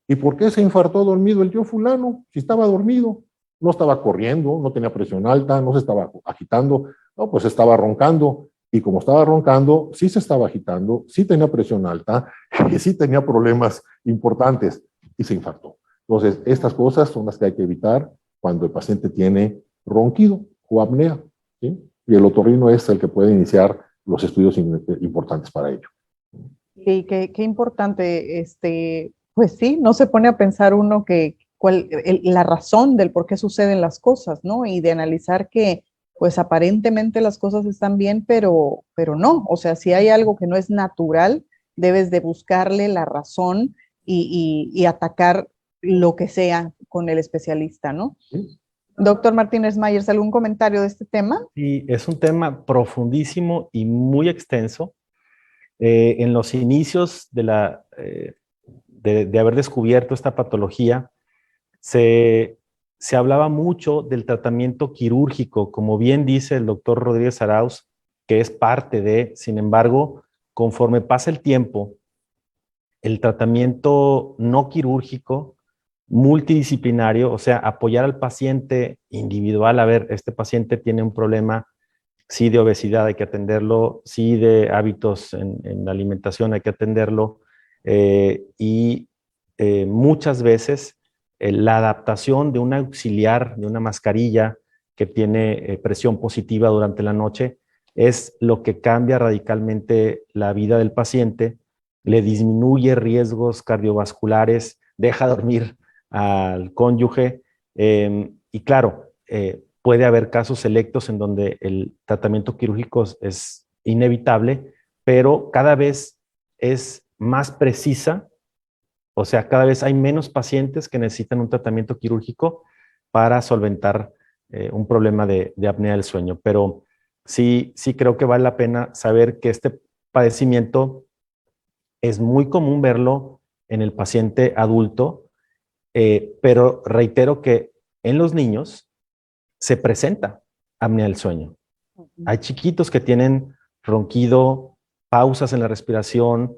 ¿Y por qué se infartó dormido el tío fulano? Si estaba dormido, no estaba corriendo, no tenía presión alta, no se estaba agitando, no, pues estaba roncando. Y como estaba roncando, sí se estaba agitando, sí tenía presión alta y sí tenía problemas importantes y se infartó. Entonces, estas cosas son las que hay que evitar cuando el paciente tiene ronquido o apnea, ¿sí? Y el otorrino es el que puede iniciar los estudios importantes para ello. Y qué importante, pues sí, no se pone a pensar uno que la razón del por qué suceden las cosas, ¿no? Y de analizar que, pues aparentemente las cosas están bien, pero no. O sea, si hay algo que no es natural, debes de buscarle la razón y atacar lo que sea con el especialista, ¿no? ¿Sí? Doctor Martínez Myers, ¿algún comentario de este tema? Y es un tema profundísimo y muy extenso. En los inicios de haber descubierto esta patología, se hablaba mucho del tratamiento quirúrgico, como bien dice el doctor Rodríguez Arauz, que es parte de, sin embargo, conforme pasa el tiempo, el tratamiento no quirúrgico, multidisciplinario, o sea, apoyar al paciente individual, a ver, este paciente tiene un problema, sí de obesidad hay que atenderlo, sí de hábitos en la alimentación hay que atenderlo, y muchas veces la adaptación de un auxiliar, de una mascarilla que tiene presión positiva durante la noche, es lo que cambia radicalmente la vida del paciente, le disminuye riesgos cardiovasculares, deja dormir al cónyuge, y claro, puede haber casos selectos en donde el tratamiento quirúrgico es inevitable, pero cada vez es más precisa, o sea, cada vez hay menos pacientes que necesitan un tratamiento quirúrgico para solventar un problema de apnea del sueño. Pero sí creo que vale la pena saber que este padecimiento es muy común verlo en el paciente adulto, pero reitero que en los niños se presenta apnea del sueño. Hay chiquitos que tienen ronquido, pausas en la respiración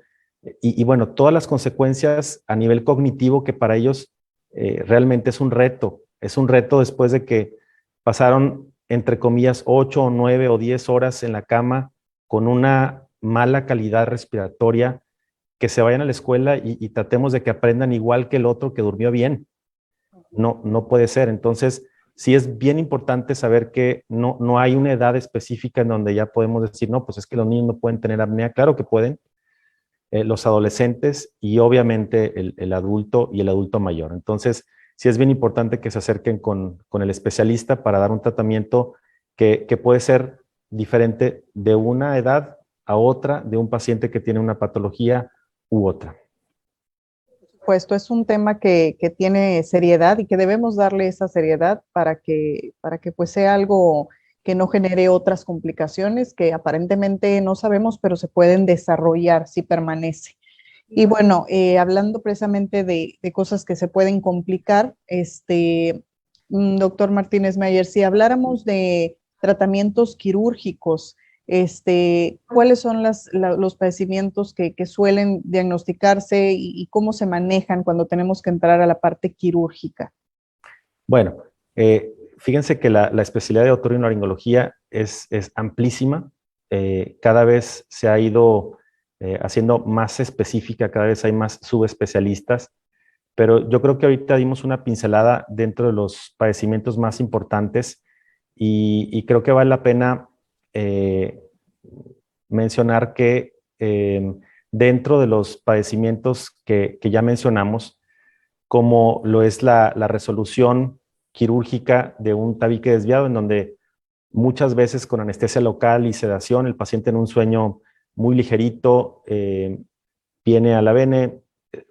y bueno, todas las consecuencias a nivel cognitivo que para ellos realmente es un reto. Es un reto después de que pasaron, entre comillas, 8 o 9 o 10 horas en la cama con una mala calidad respiratoria, que se vayan a la escuela y tratemos de que aprendan igual que el otro que durmió bien. No puede ser. Entonces, sí es bien importante saber que no hay una edad específica en donde ya podemos decir, no, pues es que los niños no pueden tener apnea. Claro que pueden, los adolescentes y obviamente el adulto y el adulto mayor. Entonces, sí es bien importante que se acerquen con el especialista para dar un tratamiento que puede ser diferente de una edad a otra, de un paciente que tiene una patología u otra. Puesto es un tema que tiene seriedad y que debemos darle esa seriedad para que pues sea algo que no genere otras complicaciones que aparentemente no sabemos, pero se pueden desarrollar si permanece. Y bueno, hablando precisamente de cosas que se pueden complicar, doctor Martínez Mayer, si habláramos de tratamientos quirúrgicos, ¿cuáles son los padecimientos que suelen diagnosticarse y cómo se manejan cuando tenemos que entrar a la parte quirúrgica? Bueno, fíjense que la especialidad de otorrinolaringología es amplísima. Cada vez se ha ido haciendo más específica, cada vez hay más subespecialistas, pero yo creo que ahorita dimos una pincelada dentro de los padecimientos más importantes y creo que vale la pena mencionar que dentro de los padecimientos que ya mencionamos, como lo es la resolución quirúrgica de un tabique desviado, en donde muchas veces con anestesia local y sedación, el paciente en un sueño muy ligerito viene a la vene,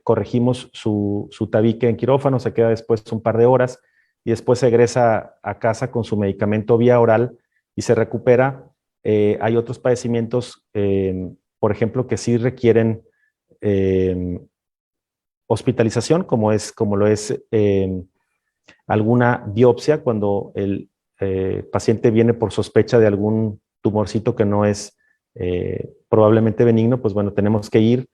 corregimos su tabique en quirófano, se queda después un par de horas y después se egresa a casa con su medicamento vía oral y se recupera. Hay otros padecimientos, por ejemplo, que sí requieren hospitalización, como lo es alguna biopsia, cuando el paciente viene por sospecha de algún tumorcito que no es probablemente benigno, pues bueno, tenemos que ir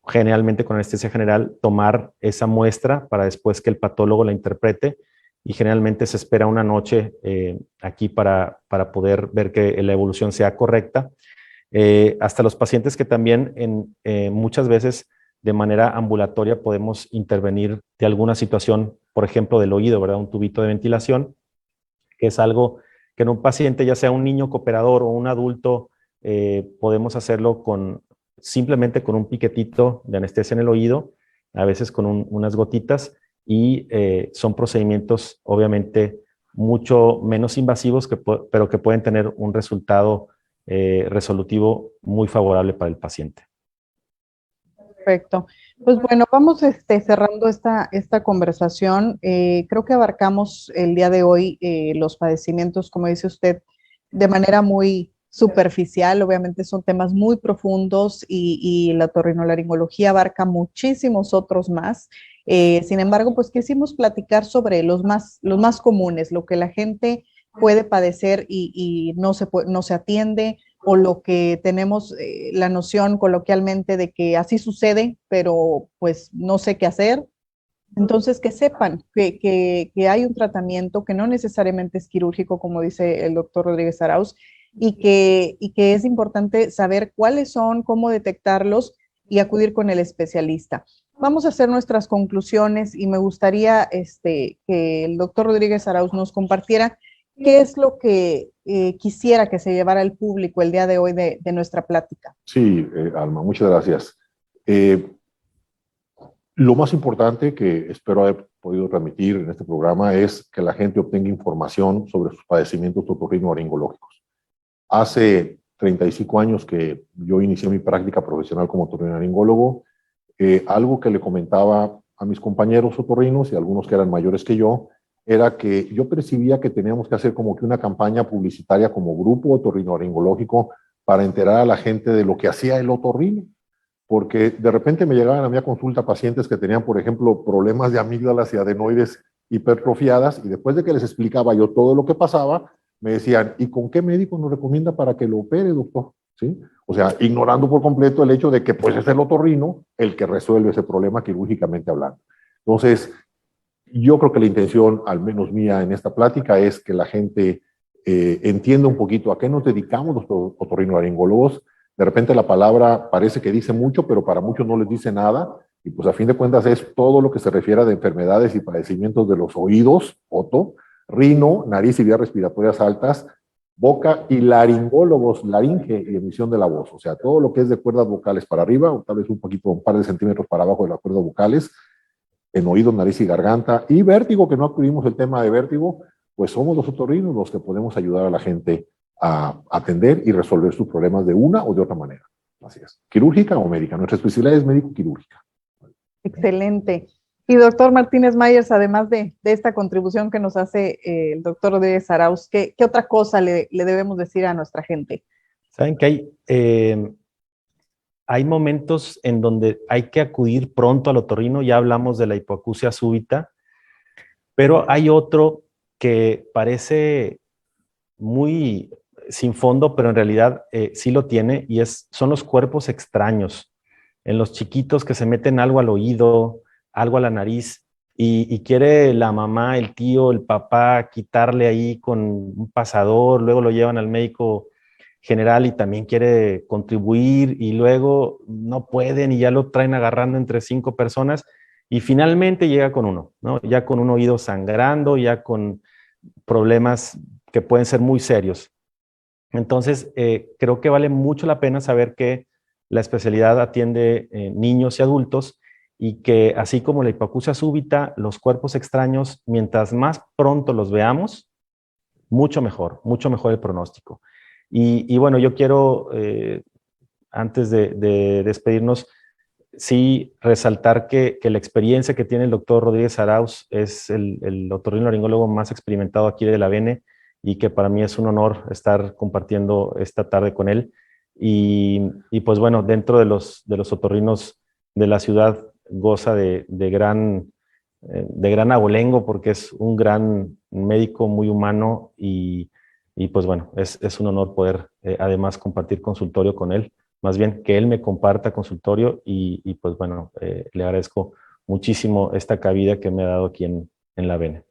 generalmente con anestesia general, tomar esa muestra para después que el patólogo la interprete y generalmente se espera una noche aquí para poder ver que la evolución sea correcta. Hasta los pacientes que también muchas veces de manera ambulatoria podemos intervenir de alguna situación, por ejemplo, del oído, ¿verdad? Un tubito de ventilación, que es algo que en un paciente, ya sea un niño cooperador o un adulto, podemos hacerlo con simplemente con un piquetito de anestesia en el oído, a veces con unas gotitas, y son procedimientos obviamente mucho menos invasivos, pero que pueden tener un resultado resolutivo muy favorable para el paciente. Perfecto. Pues bueno, vamos cerrando esta conversación. Creo que abarcamos el día de hoy los padecimientos, como dice usted, de manera muy superficial. Obviamente son temas muy profundos y la otorrinolaringología abarca muchísimos otros más. Sin embargo, pues quisimos platicar sobre los más comunes, lo que la gente puede padecer y no se atiende, o lo que tenemos la noción coloquialmente de que así sucede, pero pues no sé qué hacer. Entonces, que sepan que hay un tratamiento que no necesariamente es quirúrgico, como dice el doctor Rodríguez Arauz, y que es importante saber cuáles son, cómo detectarlos y acudir con el especialista. Vamos a hacer nuestras conclusiones y me gustaría que el doctor Rodríguez Arauz nos compartiera qué es lo que quisiera que se llevara el público el día de hoy de nuestra plática. Sí, Alma, muchas gracias. Lo más importante que espero haber podido transmitir en este programa es que la gente obtenga información sobre sus padecimientos otorrinolaringológicos. Hace 35 años que yo inicié mi práctica profesional como otorrinolaringólogo. Algo que le comentaba a mis compañeros otorrinos y algunos que eran mayores que yo, era que yo percibía que teníamos que hacer como que una campaña publicitaria como grupo otorrinolaringológico para enterar a la gente de lo que hacía el otorrino. Porque de repente me llegaban a mí a consulta pacientes que tenían, por ejemplo, problemas de amígdalas y adenoides hipertrofiadas, y después de que les explicaba yo todo lo que pasaba, me decían, ¿y con qué médico nos recomienda para que lo opere, doctor? ¿Sí? O sea, ignorando por completo el hecho de que pues es el otorrino el que resuelve ese problema quirúrgicamente hablando. Entonces, yo creo que la intención, al menos mía en esta plática, es que la gente entienda un poquito a qué nos dedicamos los otorrinolaringólogos. De repente la palabra parece que dice mucho, pero para muchos no les dice nada. Y pues a fin de cuentas es todo lo que se refiere a enfermedades y padecimientos de los oídos, rino, nariz y vías respiratorias altas, boca y laringólogos, laringe y emisión de la voz. O sea, todo lo que es de cuerdas vocales para arriba, o tal vez un par de centímetros para abajo de las cuerdas vocales, en oídos, nariz y garganta, y vértigo, que no acudimos el tema de vértigo, pues somos los otorrinos los que podemos ayudar a la gente a atender y resolver sus problemas de una o de otra manera. Así es. Quirúrgica o médica. Nuestra especialidad es médico-quirúrgica. Excelente. Y doctor Martínez Myers, además de esta contribución que nos hace el doctor Rodríguez Arauz, ¿qué otra cosa le debemos decir a nuestra gente? Saben que hay momentos en donde hay que acudir pronto al otorrino. Ya hablamos de la hipoacusia súbita, pero hay otro que parece muy sin fondo, pero en realidad sí lo tiene, y son los cuerpos extraños. En los chiquitos que se meten algo al oído, algo a la nariz, y quiere la mamá, el tío, el papá quitarle ahí con un pasador, luego lo llevan al médico general y también quiere contribuir, y luego no pueden y ya lo traen agarrando entre 5 personas, y finalmente llega con uno, ¿no? Ya con un oído sangrando, ya con problemas que pueden ser muy serios. Entonces, creo que vale mucho la pena saber que la especialidad atiende niños y adultos, y que así como la hipoacusia súbita, los cuerpos extraños, mientras más pronto los veamos, mucho mejor el pronóstico. Y bueno, yo quiero, antes de despedirnos, sí resaltar que la experiencia que tiene el doctor Rodríguez Arauz es el otorrinolaringólogo más experimentado aquí de la Bene, y que para mí es un honor estar compartiendo esta tarde con él. Y pues bueno, dentro de los otorrinos de la ciudad, goza de gran abolengo, porque es un gran médico, muy humano, y pues bueno, es un honor poder además compartir consultorio con él. Más bien que él me comparta consultorio, y pues bueno, le agradezco muchísimo esta cabida que me ha dado aquí en la Bene.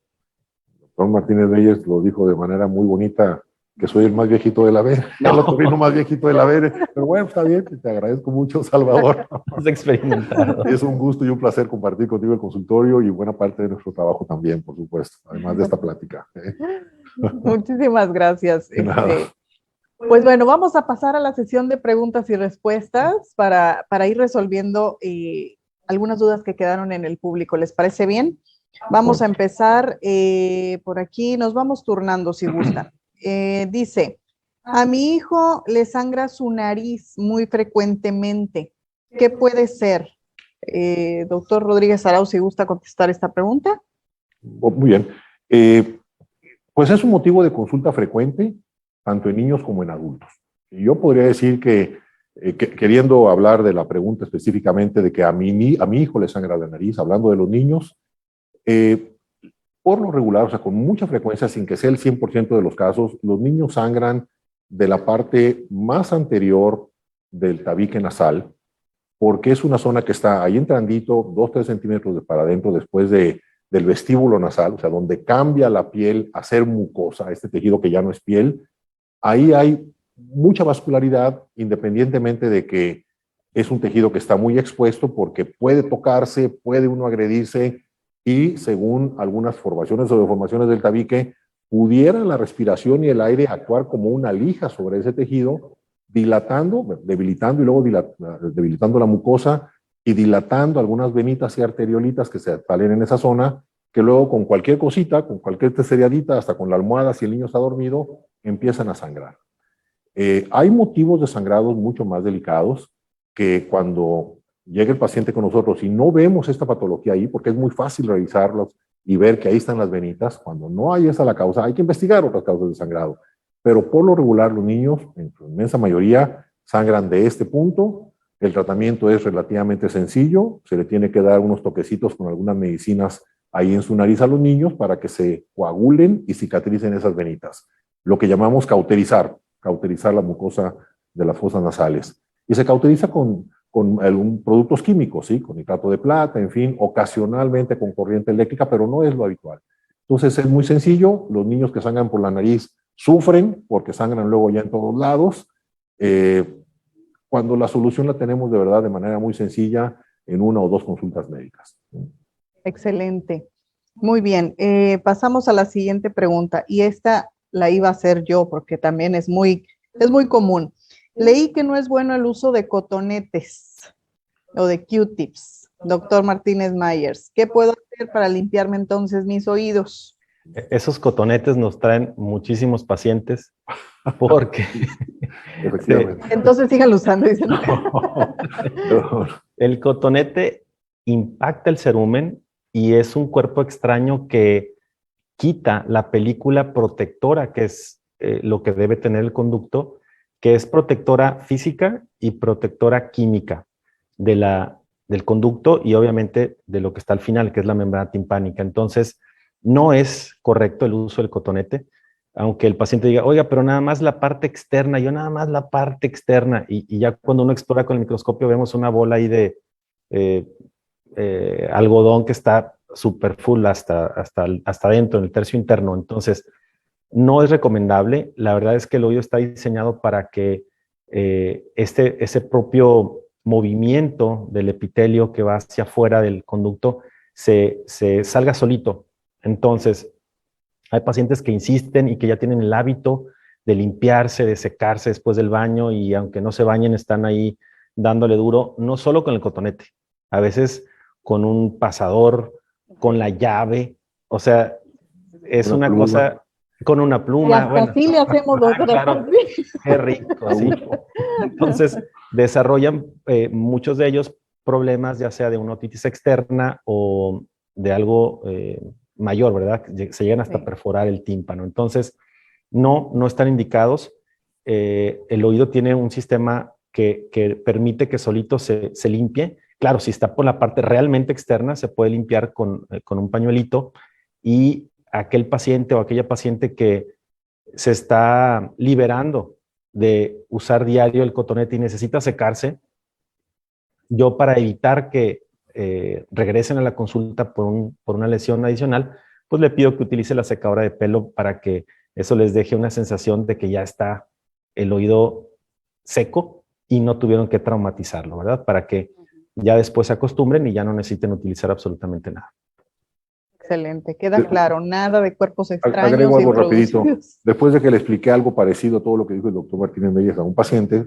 Don Martínez Reyes lo dijo de manera muy bonita, que soy el más viejito de la Bene, no. El otorrino más viejito de la Bene, pero bueno, está bien, te agradezco mucho, Salvador. Has experimentado. Es un gusto y un placer compartir contigo el consultorio y buena parte de nuestro trabajo también, por supuesto, además de esta plática. Muchísimas gracias. Pues bueno, vamos a pasar a la sesión de preguntas y respuestas para ir resolviendo algunas dudas que quedaron en el público. ¿Les parece bien? Vamos a empezar por aquí, nos vamos turnando si gustan. Dice, a mi hijo le sangra su nariz muy frecuentemente. ¿Qué puede ser? Doctor Rodríguez Arau, si gusta contestar esta pregunta. Muy bien. Pues es un motivo de consulta frecuente, tanto en niños como en adultos. Y yo podría decir que, queriendo hablar de la pregunta específicamente de que a mi hijo le sangra la nariz, hablando de los niños, por lo regular, o sea, con mucha frecuencia, sin que sea el 100% de los casos, los niños sangran de la parte más anterior del tabique nasal, porque es una zona que está ahí entrandito, 2-3 centímetros para adentro después del vestíbulo nasal, o sea, donde cambia la piel a ser mucosa, este tejido que ya no es piel. Ahí hay mucha vascularidad, independientemente de que es un tejido que está muy expuesto porque puede tocarse, puede uno agredirse y según algunas formaciones o deformaciones del tabique, pudiera la respiración y el aire actuar como una lija sobre ese tejido, dilatando, debilitando y luego debilitando la mucosa y dilatando algunas venitas y arteriolitas que se salen en esa zona, que luego con cualquier cosita, con cualquier teseriadita, hasta con la almohada, si el niño está dormido, empiezan a sangrar. Hay motivos de sangrados mucho más delicados que cuando llega el paciente con nosotros y no vemos esta patología ahí, porque es muy fácil revisarlos y ver que ahí están las venitas, cuando no hay esa la causa, hay que investigar otras causas de sangrado. Pero por lo regular los niños, en su inmensa mayoría, sangran de este punto. El tratamiento es relativamente sencillo, se le tiene que dar unos toquecitos con algunas medicinas ahí en su nariz a los niños para que se coagulen y cicatricen esas venitas. Lo que llamamos cauterizar la mucosa de las fosas nasales. Y se cauteriza con productos químicos, ¿sí? Con nitrato de plata, en fin, ocasionalmente con corriente eléctrica, pero no es lo habitual. Entonces es muy sencillo, los niños que sangran por la nariz sufren porque sangran luego ya en todos lados, cuando la solución la tenemos de verdad de manera muy sencilla en 1 o 2 consultas médicas. Excelente. Muy bien, pasamos a la siguiente pregunta y esta la iba a hacer yo porque también es muy común. Leí que no es bueno el uso de cotonetes o de Q-tips. Doctor Martínez Myers, ¿qué puedo hacer para limpiarme entonces mis oídos? Esos cotonetes nos traen muchísimos pacientes porque... Efectivamente. Entonces síganlo usando, dicen. El cotonete impacta el cerumen y es un cuerpo extraño que quita la película protectora, que es lo que debe tener el conducto, que es protectora física y protectora química del conducto y obviamente de lo que está al final, que es la membrana timpánica. Entonces, no es correcto el uso del cotonete, aunque el paciente diga, oiga, pero nada más la parte externa, yo nada más la parte externa, y ya cuando uno explora con el microscopio vemos una bola ahí de algodón que está súper full hasta adentro, en el tercio interno. Entonces, no es recomendable. La verdad es que el oído está diseñado para que ese propio movimiento del epitelio que va hacia afuera del conducto se salga solito. Entonces, hay pacientes que insisten y que ya tienen el hábito de limpiarse, de secarse después del baño y aunque no se bañen están ahí dándole duro, no solo con el cotonete, a veces con un pasador, con la llave, o sea, es una cosa con una pluma. Y hasta bueno, así le hacemos dos claro, qué rico, sí. Entonces, desarrollan muchos de ellos problemas, ya sea de una otitis externa o de algo mayor, ¿verdad? Se llegan hasta perforar el tímpano. Entonces, no están indicados. El oído tiene un sistema que permite que solito se limpie. Claro, si está por la parte realmente externa, se puede limpiar con un pañuelito y aquel paciente o aquella paciente que se está liberando de usar diario el cotonete y necesita secarse, yo para evitar que regresen a la consulta por una lesión adicional, pues le pido que utilice la secadora de pelo para que eso les deje una sensación de que ya está el oído seco y no tuvieron que traumatizarlo, ¿verdad? Para que ya después se acostumbren y ya no necesiten utilizar absolutamente nada. Excelente, queda claro, nada de cuerpos extraños. Agrego algo rapidito. Introducidos. Después de que le expliqué algo parecido a todo lo que dijo el doctor Martínez Meyes a un paciente,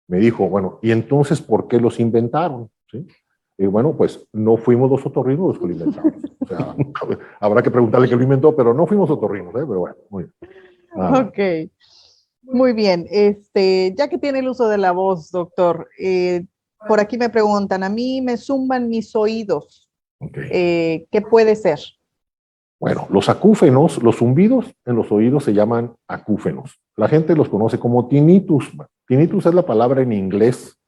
me dijo, bueno, ¿y entonces por qué los inventaron? ¿Sí? Y bueno, pues no fuimos los otorrinos los que lo inventamos. O sea, habrá que preguntarle qué lo inventó, pero no fuimos otorrinos, ¿eh? Pero bueno, muy bien. Ok, muy bien. Ya que tiene el uso de la voz, doctor, por aquí me preguntan, a mí me zumban mis oídos. Okay. ¿Qué puede ser? Bueno, los acúfenos, los zumbidos en los oídos se llaman acúfenos. La gente los conoce como tinnitus. Tinnitus es la palabra en inglés,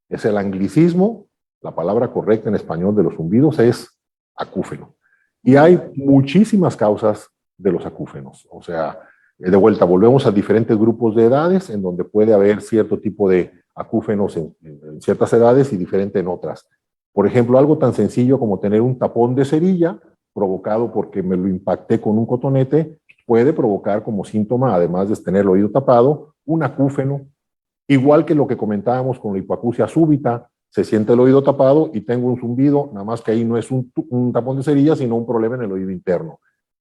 es el anglicismo. La palabra correcta en español de los zumbidos es acúfeno. Y hay muchísimas causas de los acúfenos. O sea, de vuelta, volvemos a diferentes grupos de edades en donde puede haber cierto tipo de acúfenos en ciertas edades y diferente en otras. Por ejemplo, algo tan sencillo como tener un tapón de cerilla provocado porque me lo impacté con un cotonete, puede provocar como síntoma, además de tener el oído tapado, un acúfeno, igual que lo que comentábamos con la hipoacusia súbita, se siente el oído tapado y tengo un zumbido, nada más que ahí no es un tapón de cerilla, sino un problema en el oído interno.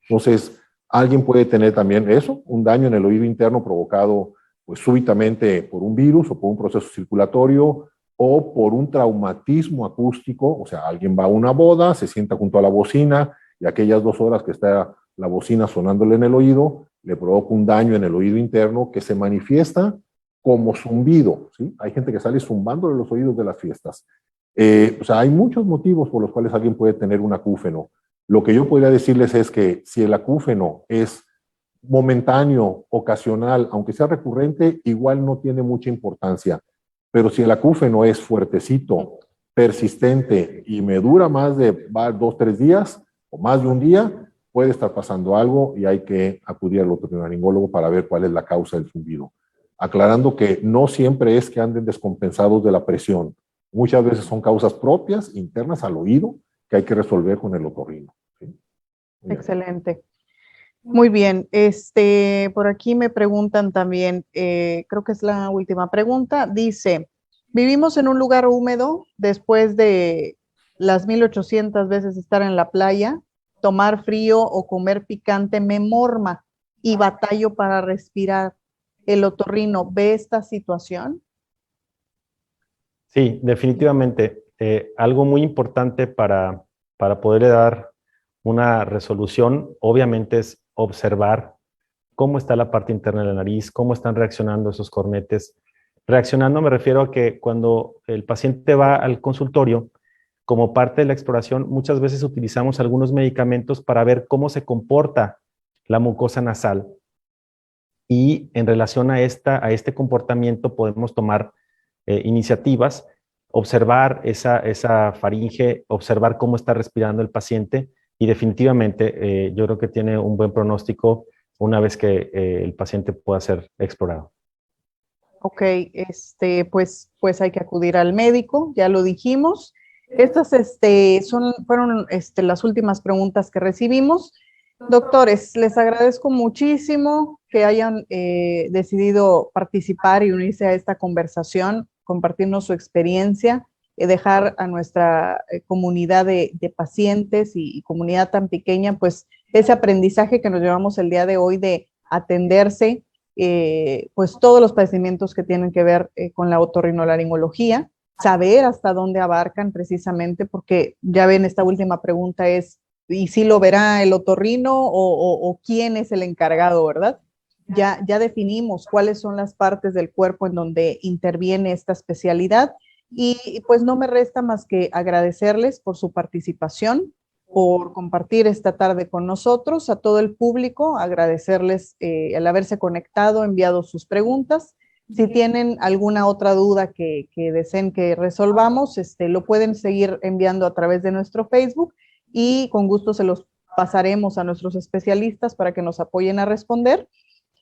Entonces, alguien puede tener también eso, un daño en el oído interno provocado pues súbitamente por un virus o por un proceso circulatorio o por un traumatismo acústico, o sea, alguien va a una boda, se sienta junto a la bocina y aquellas 2 horas que está la bocina sonándole en el oído, le provoca un daño en el oído interno que se manifiesta como zumbido, ¿sí? Hay gente que sale zumbándole los oídos de las fiestas. O sea, hay muchos motivos por los cuales alguien puede tener un acúfeno. Lo que yo podría decirles es que si el acúfeno es momentáneo, ocasional, aunque sea recurrente, igual no tiene mucha importancia. Pero si el acúfeno es fuertecito, persistente y me dura más de 2, 3 días o más de un día, puede estar pasando algo y hay que acudir al otorrinolaringólogo para ver cuál es la causa del zumbido. Aclarando que no siempre es que anden descompensados de la presión. Muchas veces son causas propias, internas al oído, que hay que resolver con el otorrino. ¿Sí? Excelente. Muy bien. Por aquí me preguntan también, creo que es la última pregunta. Dice, vivimos en un lugar húmedo después de las 1800 veces estar en la playa, tomar frío o comer picante me morma y batallo para respirar. ¿El otorrino ve esta situación? Sí, definitivamente. Algo muy importante para poderle dar una resolución, obviamente, es observar cómo está la parte interna de la nariz, cómo están reaccionando esos cornetes. Reaccionando me refiero a que cuando el paciente va al consultorio, como parte de la exploración, muchas veces utilizamos algunos medicamentos para ver cómo se comporta la mucosa nasal. Y en relación a este comportamiento podemos tomar iniciativas, observar esa faringe, observar cómo está respirando el paciente y definitivamente yo creo que tiene un buen pronóstico una vez que el paciente pueda ser explorado. Ok, pues hay que acudir al médico, ya lo dijimos. Estas fueron las últimas preguntas que recibimos. Doctores, les agradezco muchísimo que hayan decidido participar y unirse a esta conversación, compartirnos su experiencia, dejar a nuestra comunidad de pacientes y comunidad tan pequeña, pues ese aprendizaje que nos llevamos el día de hoy de atenderse, pues todos los padecimientos que tienen que ver con la otorrinolaringología, saber hasta dónde abarcan precisamente, porque ya ven, esta última pregunta es, ¿y si lo verá el otorrino o quién es el encargado, verdad? Ya definimos cuáles son las partes del cuerpo en donde interviene esta especialidad y pues no me resta más que agradecerles por su participación, por compartir esta tarde con nosotros, a todo el público, agradecerles el haberse conectado, enviado sus preguntas. Si tienen alguna otra duda que deseen que resolvamos, lo pueden seguir enviando a través de nuestro Facebook y con gusto se los pasaremos a nuestros especialistas para que nos apoyen a responder.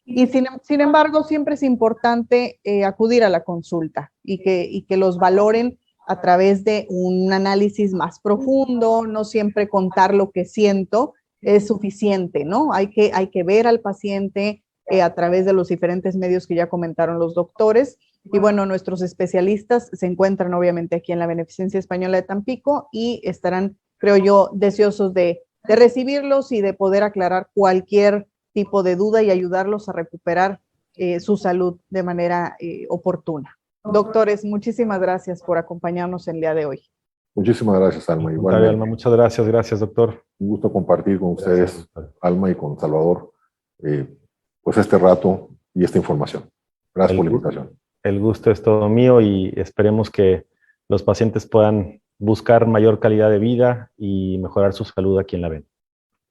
Y sin embargo, siempre es importante acudir a la consulta y que los valoren a través de un análisis más profundo. No siempre contar lo que siento es suficiente, ¿no? Hay que ver al paciente a través de los diferentes medios que ya comentaron los doctores. Y bueno, nuestros especialistas se encuentran obviamente aquí en la Beneficencia Española de Tampico y estarán, creo yo, deseosos de recibirlos y de poder aclarar cualquier tipo de duda y ayudarlos a recuperar su salud de manera oportuna. Doctores, muchísimas gracias por acompañarnos el día de hoy. Muchísimas gracias, Alma. Igualmente. Alma, muchas gracias. Gracias, doctor. Un gusto compartir con ustedes, Alma, y con Salvador, pues este rato y esta información. Gracias por la invitación. El gusto es todo mío y esperemos que los pacientes puedan buscar mayor calidad de vida y mejorar su salud aquí en la VEN.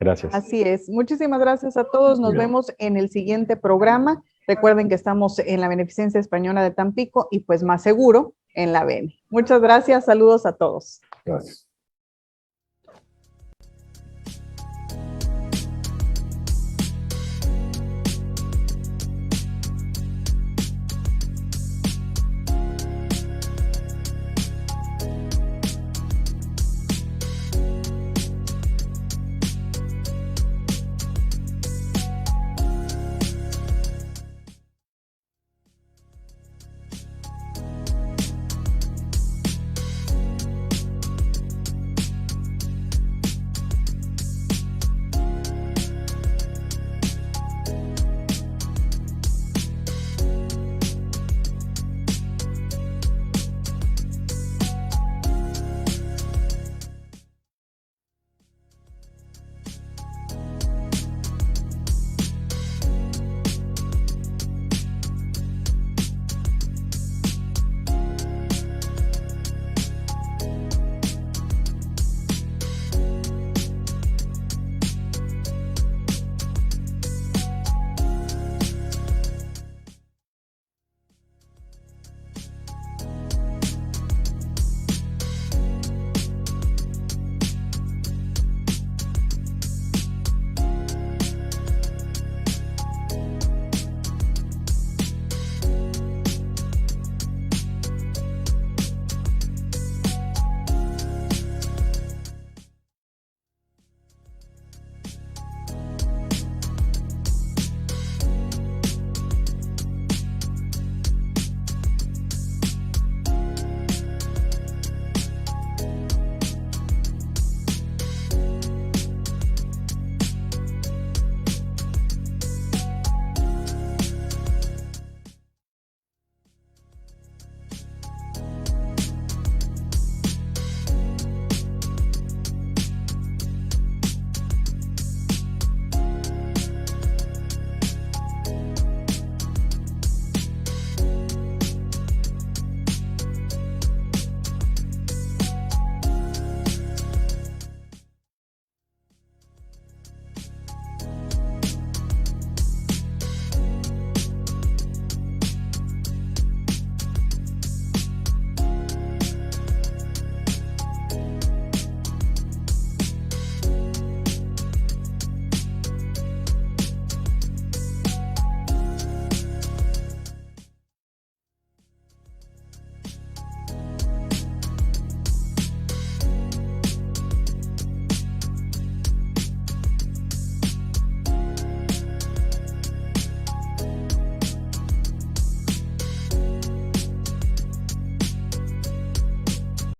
Gracias. Así es. Muchísimas gracias a todos. Nos vemos en el siguiente programa. Recuerden que estamos en la Beneficencia Española de Tampico y pues más seguro en la VEN. Muchas gracias. Saludos a todos. Gracias.